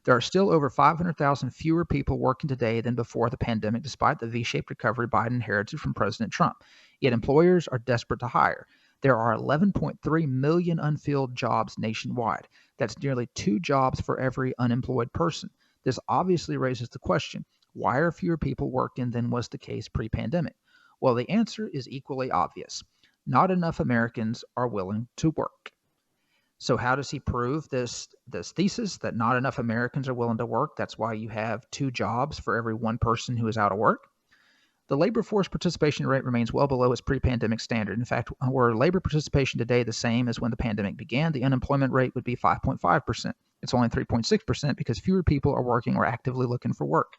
There are still over 500,000 fewer people working today than before the pandemic, despite the V-shaped recovery Biden inherited from President Trump. Yet employers are desperate to hire. There are 11.3 million unfilled jobs nationwide. That's nearly 2 jobs for every unemployed person. This obviously raises the question, why are fewer people working than was the case pre-pandemic? Well, the answer is equally obvious. Not enough Americans are willing to work. So how does he prove this thesis that not enough Americans are willing to work? That's why you have 2 jobs for every 1 person who is out of work. The labor force participation rate remains well below its pre-pandemic standard. In fact, were labor participation today the same as when the pandemic began, the unemployment rate would be 5.5%. It's only 3.6% because fewer people are working or actively looking for work.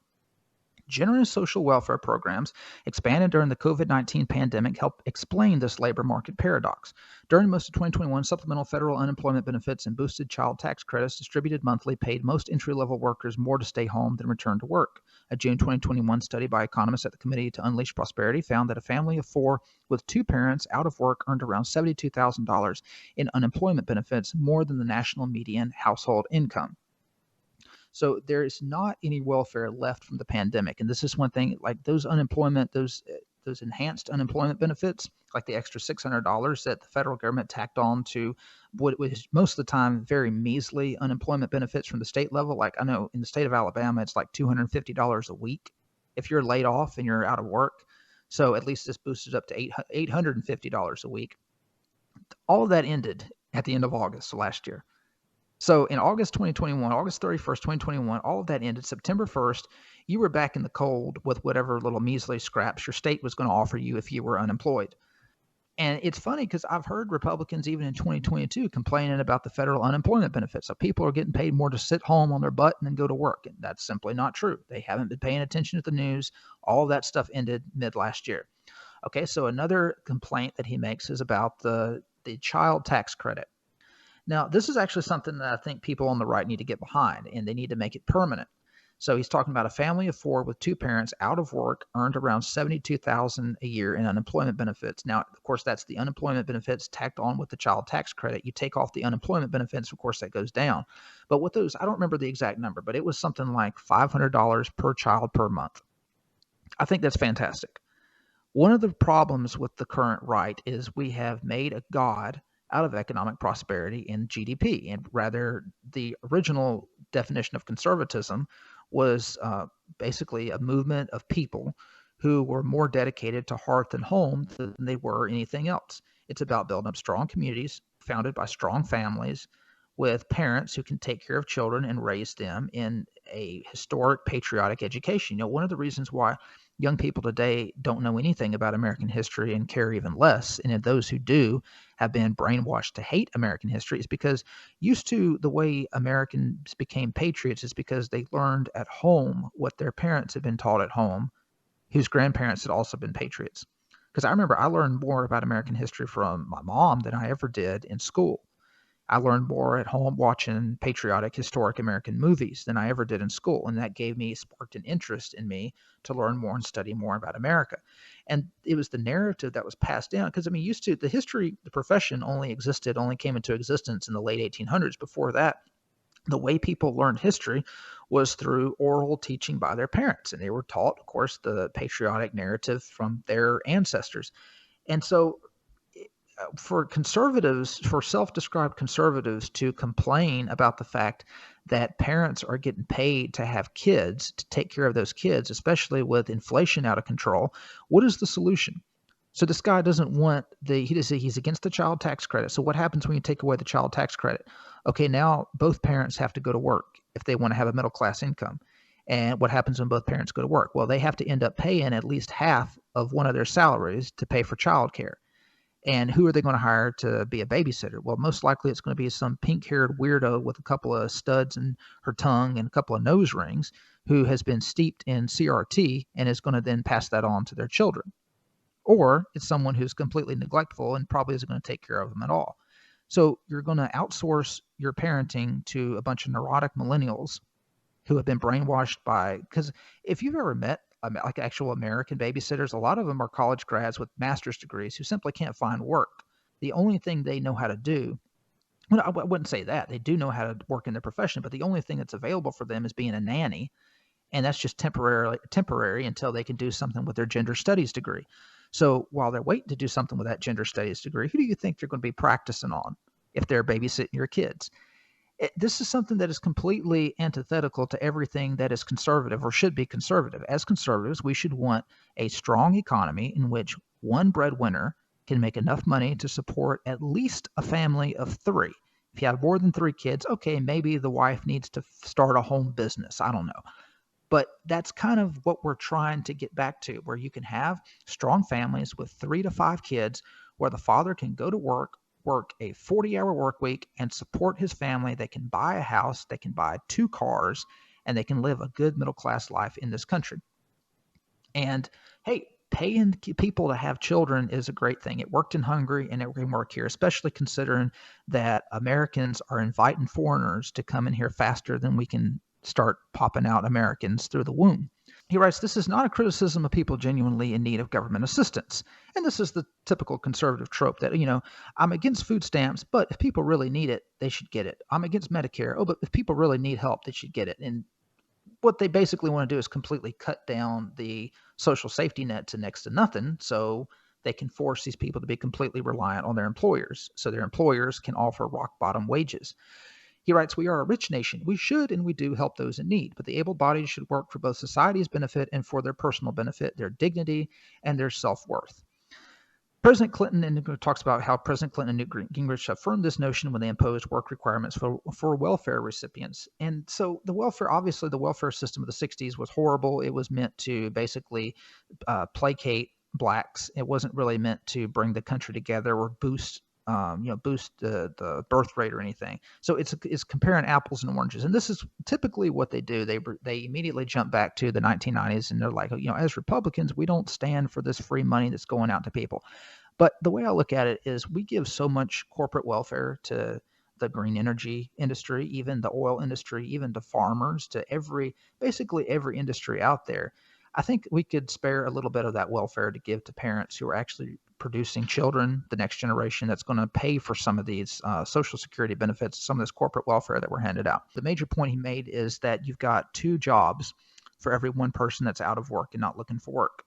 Generous social welfare programs expanded during the COVID-19 pandemic helped explain this labor market paradox. During most of 2021, supplemental federal unemployment benefits and boosted child tax credits distributed monthly paid most entry-level workers more to stay home than return to work. A June 2021 study by economists at the Committee to Unleash Prosperity found that a family of 4 with 2 parents out of work earned around $72,000 in unemployment benefits, more than the national median household income. So there is not any welfare left from the pandemic. And this is one thing, like those enhanced unemployment benefits, like the extra $600 that the federal government tacked on to what was most of the time very measly unemployment benefits from the state level. Like I know in the state of Alabama, it's like $250 a week if you're laid off and you're out of work. So at least this boosted up to $850 a week. All of that ended at the end of August last year. So in August 2021, August 31st, 2021, all of that ended. September 1st, you were back in the cold with whatever little measly scraps your state was going to offer you if you were unemployed. And it's funny because I've heard Republicans even in 2022 complaining about the federal unemployment benefits. So people are getting paid more to sit home on their butt and then go to work. And that's simply not true. They haven't been paying attention to the news. All of that stuff ended mid last year. Okay, so another complaint that he makes is about the child tax credit. Now, this is actually something that I think people on the right need to get behind, and they need to make it permanent. So he's talking about a family of 4 with 2 parents out of work earned around $72,000 a year in unemployment benefits. Now, of course, that's the unemployment benefits tacked on with the child tax credit. You take off the unemployment benefits, of course, that goes down. But with those, I don't remember the exact number, but it was something like $500 per child per month. I think that's fantastic. One of the problems with the current right is we have made a god out of economic prosperity and GDP, and rather the original definition of conservatism was basically a movement of people who were more dedicated to hearth and home than they were anything else. It's about building up strong communities founded by strong families with parents who can take care of children and raise them in a historic patriotic education. You know, one of the reasons why young people today don't know anything about American history and care even less, and those who do have been brainwashed to hate American history, is because used to the way Americans became patriots is because they learned at home what their parents had been taught at home, whose grandparents had also been patriots. Because I remember I learned more about American history from my mom than I ever did in school. I learned more at home watching patriotic, historic American movies than I ever did in school. And that sparked an interest in me to learn more and study more about America. And it was the narrative that was passed down. Because, I mean, used to the profession only came into existence in the late 1800s. Before that, the way people learned history was through oral teaching by their parents. And they were taught, of course, the patriotic narrative from their ancestors. And so for conservatives, for self-described conservatives to complain about the fact that parents are getting paid to have kids, to take care of those kids, especially with inflation out of control, what is the solution? So this guy doesn't want he's against the child tax credit. So what happens when you take away the child tax credit? Okay, now both parents have to go to work if they want to have a middle class income. And what happens when both parents go to work? Well, they have to end up paying at least half of one of their salaries to pay for childcare. And who are they going to hire to be a babysitter? Well, most likely it's going to be some pink-haired weirdo with a couple of studs in her tongue and a couple of nose rings who has been steeped in CRT and is going to then pass that on to their children. Or it's someone who's completely neglectful and probably isn't going to take care of them at all. So you're going to outsource your parenting to a bunch of neurotic millennials who have been brainwashed because if you've ever met like actual American babysitters, a lot of them are college grads with master's degrees who simply can't find work. The only thing they know how to do, well, I wouldn't say that. They do know how to work in their profession, but the only thing that's available for them is being a nanny, and that's just temporary until they can do something with their gender studies degree. So while they're waiting to do something with that gender studies degree, who do you think they're going to be practicing on if they're babysitting your kids? This is something that is completely antithetical to everything that is conservative or should be conservative. As conservatives, we should want a strong economy in which one breadwinner can make enough money to support at least a family of 3. If you have more than 3 kids, okay, maybe the wife needs to start a home business. I don't know. But that's kind of what we're trying to get back to, where you can have strong families with 3 to 5 kids where the father can go to work a 40-hour work week and support his family. They can buy a house, they can buy 2 cars, and they can live a good middle-class life in this country. And hey, paying people to have children is a great thing. It worked in Hungary and it can work here, especially considering that Americans are inviting foreigners to come in here faster than we can start popping out Americans through the womb. He writes, this is not a criticism of people genuinely in need of government assistance. And this is the typical conservative trope that, I'm against food stamps, but if people really need it, they should get it. I'm against Medicare. Oh, but if people really need help, they should get it. And what they basically want to do is completely cut down the social safety net to next to nothing so they can force these people to be completely reliant on their employers so their employers can offer rock bottom wages. He writes, we are a rich nation. We should and we do help those in need, but the able-bodied should work for both society's benefit and for their personal benefit, their dignity, and their self-worth. President Clinton talks about how President Clinton and Newt Gingrich affirmed this notion when they imposed work requirements for welfare recipients. And so the welfare system of the 60s was horrible. It was meant to basically placate blacks. It wasn't really meant to bring the country together or boost the birth rate or anything. So it's comparing apples and oranges. And this is typically what they do. They immediately jump back to the 1990s and they're like, as Republicans, we don't stand for this free money that's going out to people. But the way I look at it is we give so much corporate welfare to the green energy industry, even the oil industry, even to farmers, to basically every industry out there. I think we could spare a little bit of that welfare to give to parents who are actually producing children, the next generation that's going to pay for some of these Social Security benefits, some of this corporate welfare that were handed out. The major point he made is that you've got 2 jobs for every one person that's out of work and not looking for work.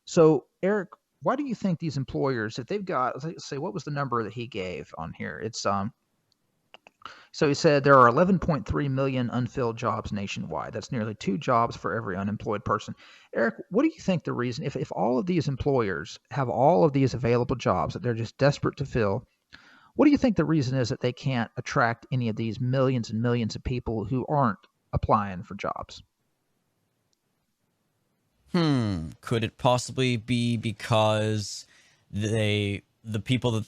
So, Eric, why do you think these employers, if they've got, let's say, what was the number that he gave on here? It's So he said there are 11.3 million unfilled jobs nationwide. That's nearly 2 jobs for every unemployed person. Eric, what do you think the reason, if all of these employers have all of these available jobs that they're just desperate to fill, what do you think the reason is that they can't attract any of these millions and millions of people who aren't applying for jobs? Could it possibly be because the people that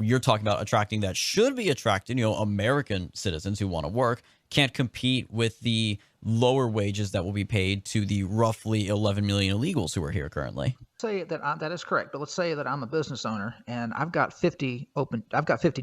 you're talking about attracting that should be attracted, American citizens who want to work, can't compete with the lower wages that will be paid to the roughly 11 million illegals who are here currently? Say that that is correct, but let's say that I'm a business owner and I've got 50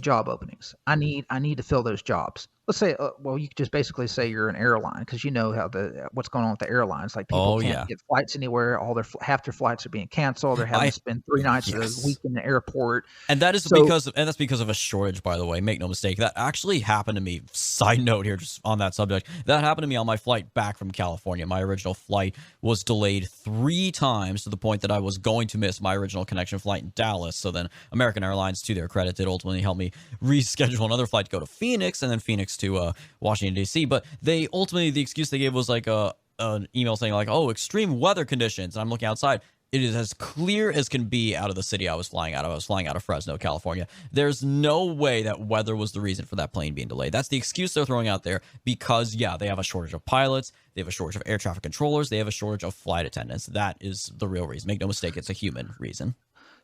job openings. I need to fill those jobs. Let's say, you could just basically say you're an airline, because you know how what's going on with the airlines. Like people can't get flights anywhere. Half their flights are being canceled. They're having to spend 3 nights of the week in the airport. And that is that's because of a shortage, by the way. Make no mistake. That actually happened to me. Side note here, just on that subject. That happened to me on my flight back from California. My original flight was delayed 3 times to the point that I was going to miss my original connection flight in Dallas. So then American Airlines, to their credit, did ultimately help me reschedule another flight to go to Phoenix, and then Phoenix to Washington, D.C. But they ultimately, the excuse they gave was like an email saying like, extreme weather conditions. And I'm looking outside. It is as clear as can be out of the city I was flying out of. I was flying out of Fresno, California. There's no way that weather was the reason for that plane being delayed. That's the excuse they're throwing out there because, they have a shortage of pilots. They have a shortage of air traffic controllers. They have a shortage of flight attendants. That is the real reason. Make no mistake, it's a human reason.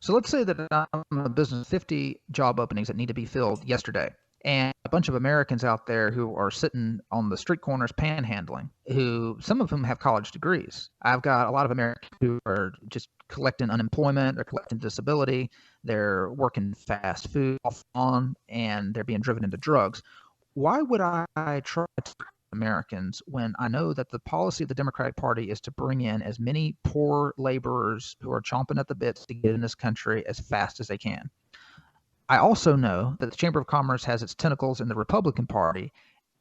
So let's say that I'm a business, 50 job openings that need to be filled yesterday. And a bunch of Americans out there who are sitting on the street corners panhandling, who some of them have college degrees. I've got a lot of Americans who are just collecting unemployment, they're collecting disability, they're working fast food off on, and they're being driven into drugs. Why would I try to Americans when I know that the policy of the Democratic Party is to bring in as many poor laborers who are chomping at the bits to get in this country as fast as they can? I also know that the Chamber of Commerce has its tentacles in the Republican Party,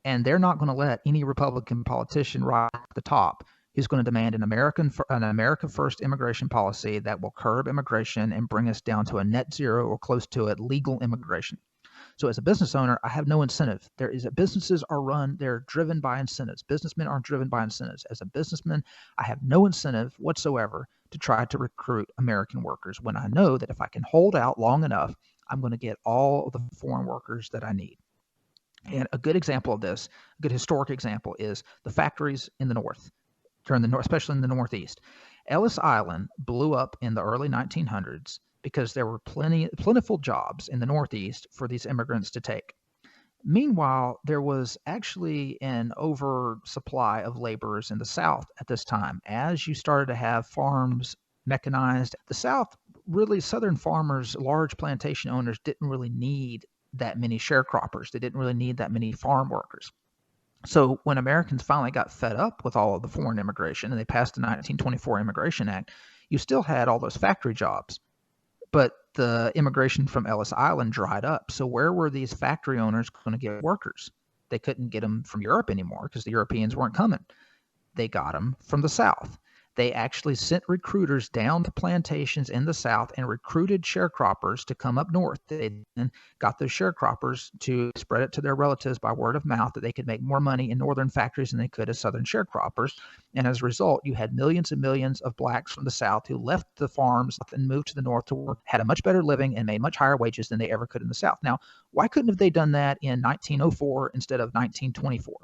and they're not going to let any Republican politician rise at the top who's going to demand an America First immigration policy that will curb immigration and bring us down to a net zero or close to it legal immigration. So as a business owner, I have no incentive. Businesses are they're driven by incentives. Businessmen are driven by incentives. As a businessman, I have no incentive whatsoever to try to recruit American workers when I know that if I can hold out long enough, I'm going to get all of the foreign workers that I need. And a good example of this, a good historic example, is the factories in the North, especially in the Northeast. Ellis Island blew up in the early 1900s because there were plentiful jobs in the Northeast for these immigrants to take. Meanwhile, there was actually an oversupply of laborers in the South at this time. As you started to have farms mechanized, the South, really Southern farmers, large plantation owners, didn't really need that many sharecroppers. They didn't really need that many farm workers. So when Americans finally got fed up with all of the foreign immigration and they passed the 1924 Immigration Act, you still had all those factory jobs. But the immigration from Ellis Island dried up. So where were these factory owners going to get workers? They couldn't get them from Europe anymore because the Europeans weren't coming. They got them from the South. They actually sent recruiters down to plantations in the South and recruited sharecroppers to come up north. They then got those sharecroppers to spread it to their relatives by word of mouth that they could make more money in northern factories than they could as southern sharecroppers. And as a result, you had millions and millions of blacks from the South who left the farms and moved to the north to work, had a much better living, and made much higher wages than they ever could in the South. Now, why couldn't have they done that in 1904 instead of 1924?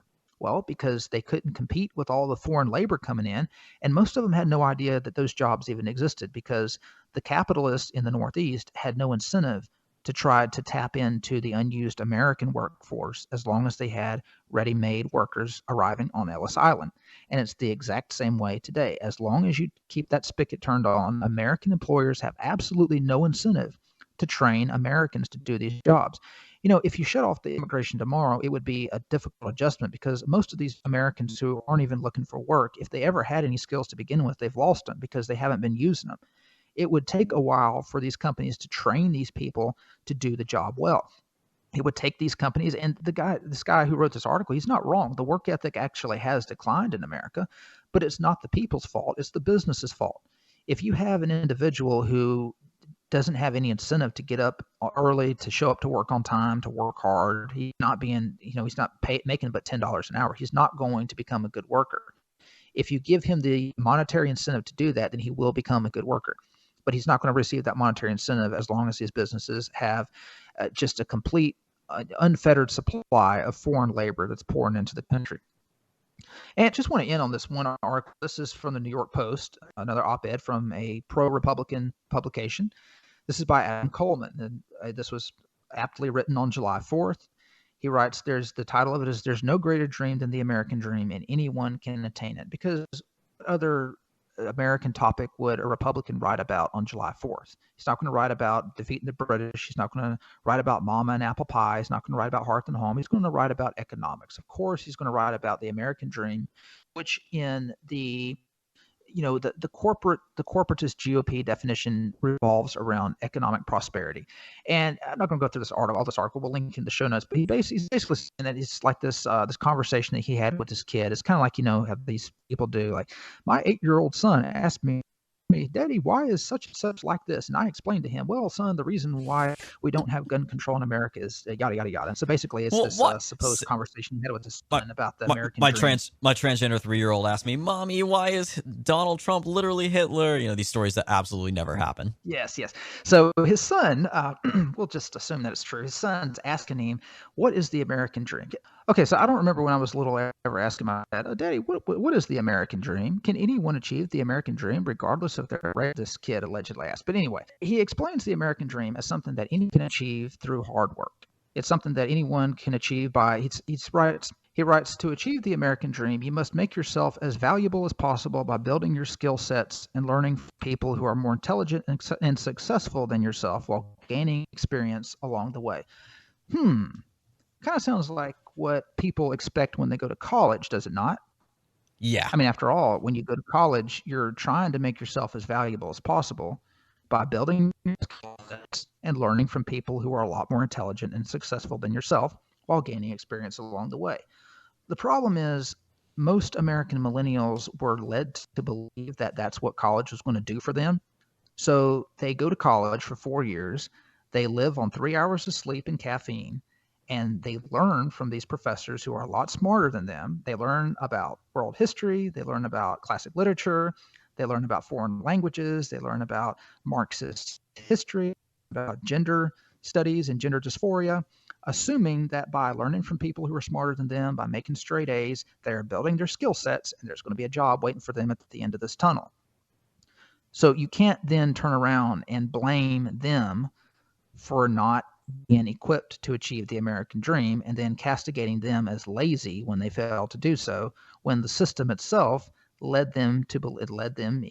Well, because they couldn't compete with all the foreign labor coming in, and most of them had no idea that those jobs even existed because the capitalists in the Northeast had no incentive to try to tap into the unused American workforce as long as they had ready-made workers arriving on Ellis Island. And it's the exact same way today. As long as you keep that spigot turned on, American employers have absolutely no incentive to train Americans to do these jobs. If you shut off the immigration tomorrow, it would be a difficult adjustment because most of these Americans who aren't even looking for work, if they ever had any skills to begin with, they've lost them because they haven't been using them. It would take a while for these companies to train these people to do the job well. It would take these companies, and this guy who wrote this article, he's not wrong. The work ethic actually has declined in America, but it's not the people's fault. It's the business's fault. If you have an individual who doesn't have any incentive to get up early, to show up to work on time, to work hard, he's not making but $10 an hour. He's not going to become a good worker. If you give him the monetary incentive to do that, then he will become a good worker. But he's not going to receive that monetary incentive as long as these businesses have just a complete unfettered supply of foreign labor that's pouring into the country. And I just want to end on this one article. This is from the New York Post, another op-ed from a pro-Republican publication. This is by Adam Coleman, and this was aptly written on July 4th. He writes, the title of it is, "There's no greater dream than the American dream, and anyone can attain it." Because other American topic would a Republican write about on July 4th? He's not going to write about defeating the British. He's not going to write about mama and apple pie. He's not going to write about hearth and home. He's going to write about economics. Of course, he's going to write about the American dream, which in the corporatist GOP definition revolves around economic prosperity. And I'm not going to go through this article. We'll link in the show notes. But he's basically saying that it's like this conversation that he had with his kid. It's kind of like, how these people do. Like, my 8-year-old son asked me, "Daddy, why is such and such like this?" And I explained to him, "Well, son, the reason why we don't have gun control in America is yada, yada, yada." And so basically it's supposed conversation he had with his son about the American dream. My transgender 3-year-old asked me, "Mommy, why is Donald Trump literally Hitler?" These stories that absolutely never happen. Yes. So his son, we'll just assume that it's true. His son's asking him, "What is the American dream?" Okay, so I don't remember when I was little ever asking my dad, "Daddy, what is the American dream? Can anyone achieve the American dream regardless of their race?" This kid allegedly asked. But anyway, he explains the American dream as something that anyone can achieve through hard work. It's something that anyone can achieve by, he writes, "To achieve the American dream, you must make yourself as valuable as possible by building your skill sets and learning from people who are more intelligent and successful than yourself while gaining experience along the way." Kind of sounds like what people expect when they go to college, does it not? Yeah. I mean, after all, when you go to college, you're trying to make yourself as valuable as possible by building your skill sets and learning from people who are a lot more intelligent and successful than yourself while gaining experience along the way. The problem is most American millennials were led to believe that that's what college was going to do for them. So they go to college for 4 years. They live on 3 hours of sleep and caffeine. And they learn from these professors who are a lot smarter than them. They learn about world history. They learn about classic literature. They learn about foreign languages. They learn about Marxist history, about gender studies and gender dysphoria, assuming that by learning from people who are smarter than them, by making straight A's, they're building their skill sets, and there's going to be a job waiting for them at the end of this tunnel. So you can't then turn around and blame them for not being equipped to achieve the American dream and then castigating them as lazy when they fail to do so, when the system itself led them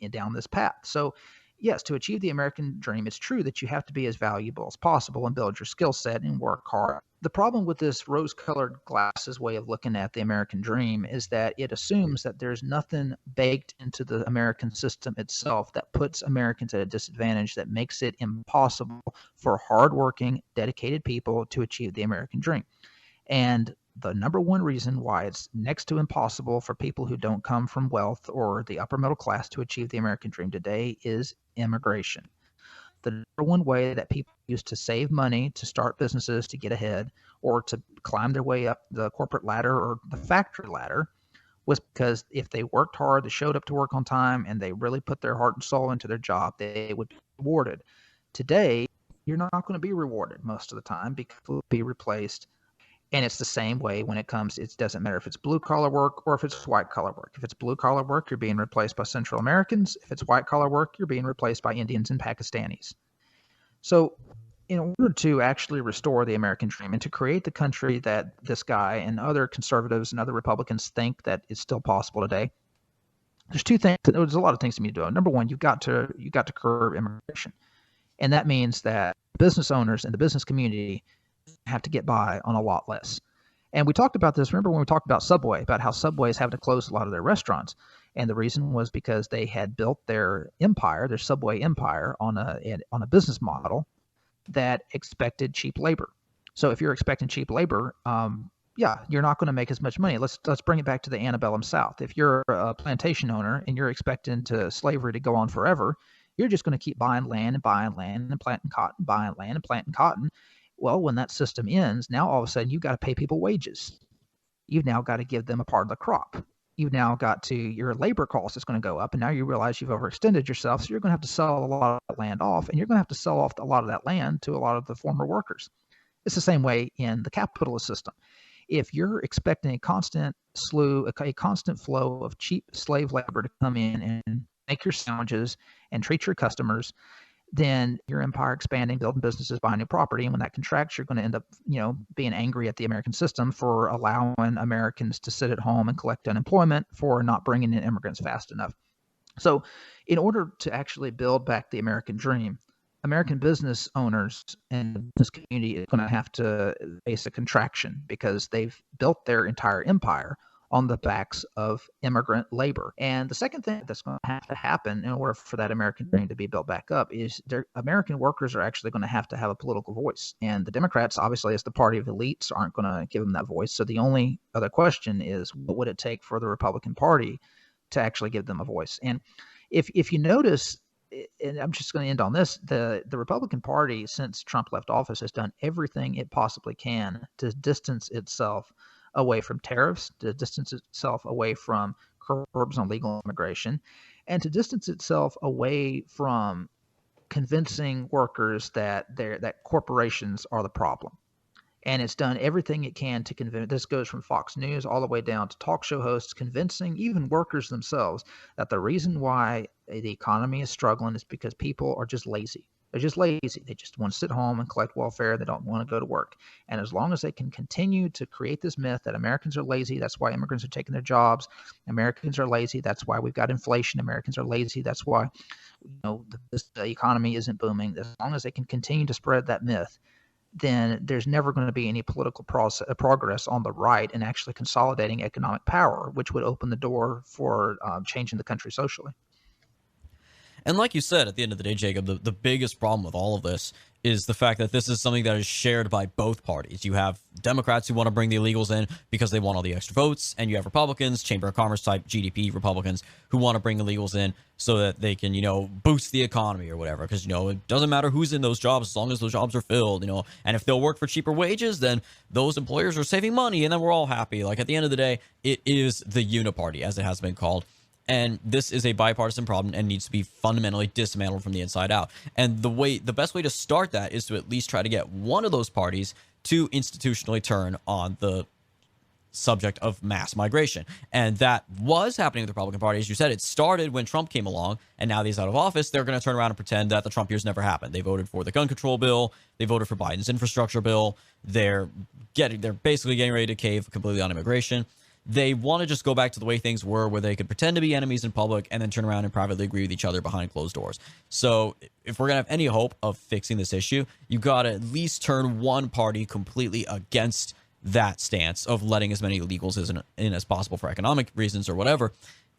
down this path. So yes, to achieve the American dream, it's true that you have to be as valuable as possible and build your skill set and work hard. The problem with this rose-colored glasses way of looking at the American dream is that it assumes that there's nothing baked into the American system itself that puts Americans at a disadvantage, that makes it impossible for hardworking, dedicated people to achieve the American dream. And the number one reason why it's next to impossible for people who don't come from wealth or the upper middle class to achieve the American dream today is immigration. The number one way that people used to save money to start businesses, to get ahead, or to climb their way up the corporate ladder or the factory ladder was because if they worked hard, they showed up to work on time, and they really put their heart and soul into their job, they would be rewarded. Today, you're not going to be rewarded most of the time because you'll be replaced And it's the same way when it comes, it doesn't matter if it's blue collar work or if it's white collar work. If it's blue collar work, you're being replaced by Central Americans. If it's white collar work, you're being replaced by Indians and Pakistanis. So in order to actually restore the American dream and to create the country that this guy and other conservatives and other Republicans think that is still possible today, there's two things. There's a lot of things to me to do. Number one, you've got to curb immigration. And that means that business owners and the business community have to get by on a lot less. And we talked about this. Remember when we talked about Subway, about how Subways have to close a lot of their restaurants. And the reason was because they had built their empire, their Subway empire, on a business model that expected cheap labor. So if you're expecting cheap labor, you're not going to make as much money. Let's bring it back to the antebellum South. If you're a plantation owner and you're expecting slavery to go on forever, you're just going to keep buying land and planting cotton, buying land and planting cotton. Well, when that system ends, now all of a sudden you've got to pay people wages. You've now got to give them a part of the crop. You've now got your labor cost is going to go up, and now you realize you've overextended yourself, so you're going to have to sell a lot of that land off, and you're going to have to sell off a lot of that land to a lot of the former workers. It's the same way in the capitalist system. If you're expecting a constant flow of cheap slave labor to come in and make your sandwiches and treat your customers, then your empire expanding, building businesses, buying new property. And when that contracts, you're going to end up, being angry at the American system for allowing Americans to sit at home and collect unemployment, for not bringing in immigrants fast enough. So in order to actually build back the American dream, American business owners and the business community is going to have to face a contraction because they've built their entire empire on the backs of immigrant labor. And the second thing that's going to have to happen in order for that American dream to be built back up is American workers are actually going to have a political voice. And the Democrats, obviously, as the party of elites, aren't going to give them that voice. So the only other question is, what would it take for the Republican Party to actually give them a voice? And if you notice, and I'm just going to end on this, the Republican Party, since Trump left office, has done everything it possibly can to distance itself away from tariffs, to distance itself away from curbs on legal immigration, and to distance itself away from convincing workers that corporations are the problem. And it's done everything it can to convince. This goes from Fox News all the way down to talk show hosts, convincing even workers themselves that the reason why the economy is struggling is because people are just lazy. They're just lazy. They just want to sit home and collect welfare. They don't want to go to work. And as long as they can continue to create this myth that Americans are lazy, that's why immigrants are taking their jobs. Americans are lazy. That's why we've got inflation. Americans are lazy. That's why the economy isn't booming. As long as they can continue to spread that myth, then there's never going to be any political progress on the right in actually consolidating economic power, which would open the door for changing the country socially. And like you said, at the end of the day, Jacob, the biggest problem with all of this is the fact that this is something that is shared by both parties. You have Democrats who want to bring the illegals in because they want all the extra votes, and you have Republicans, Chamber of Commerce type GDP Republicans, who want to bring illegals in so that they can, boost the economy or whatever. Because, it doesn't matter who's in those jobs as long as those jobs are filled, and if they'll work for cheaper wages, then those employers are saving money, and then we're all happy. Like, at the end of the day, it is the uniparty, as it has been called. And this is a bipartisan problem and needs to be fundamentally dismantled from the inside out. And the best way to start that is to at least try to get one of those parties to institutionally turn on the subject of mass migration. And that was happening with the Republican Party. As you said, it started when Trump came along, and now that he's out of office, they're going to turn around and pretend that the Trump years never happened. They voted for the gun control bill. They voted for Biden's infrastructure bill. They're basically getting ready to cave completely on immigration. They want to just go back to the way things were, where they could pretend to be enemies in public and then turn around and privately agree with each other behind closed doors. So if we're going to have any hope of fixing this issue, you got to at least turn one party completely against that stance of letting as many illegals in as possible for economic reasons or whatever,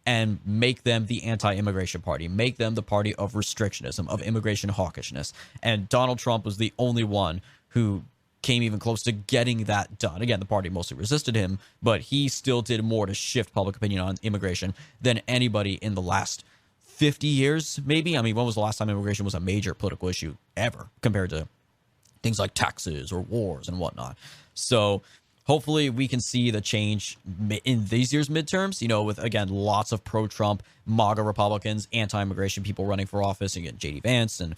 and make them the anti-immigration party, make them the party of restrictionism, of immigration hawkishness. And Donald Trump was the only one who came even close to getting that done. Again, the party mostly resisted him, but he still did more to shift public opinion on immigration than anybody in the last 50 years, maybe. I mean, when was the last time immigration was a major political issue ever, compared to things like taxes or wars and whatnot? So hopefully we can see the change in these year's midterms, with, again, lots of pro-Trump, MAGA Republicans, anti-immigration people running for office, again, J.D. Vance and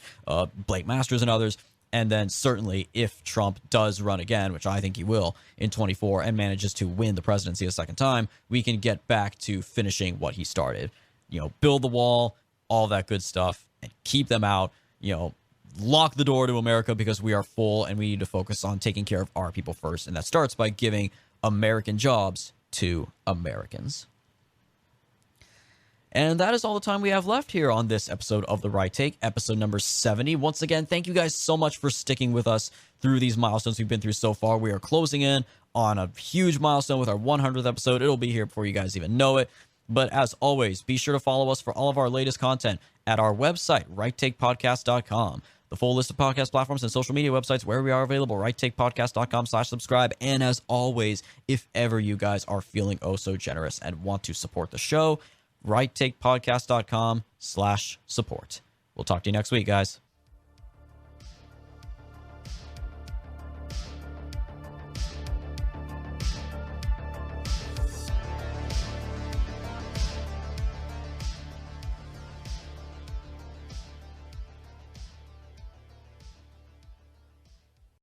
Blake Masters and others. And then certainly if Trump does run again, which I think he will in 24, and manages to win the presidency a second time, we can get back to finishing what he started. Build the wall, all that good stuff, and keep them out. Lock the door to America because we are full and we need to focus on taking care of our people first. And that starts by giving American jobs to Americans. And that is all the time we have left here on this episode of The Right Take, episode number 70. Once again, thank you guys so much for sticking with us through these milestones we've been through so far. We are closing in on a huge milestone with our 100th episode. It'll be here before you guys even know it. But as always, be sure to follow us for all of our latest content at our website, righttakepodcast.com. The full list of podcast platforms and social media websites where we are available, righttakepodcast.com/subscribe. And as always, if ever you guys are feeling oh so generous and want to support the show, righttakepodcast.com/support. We'll talk to you next week, guys.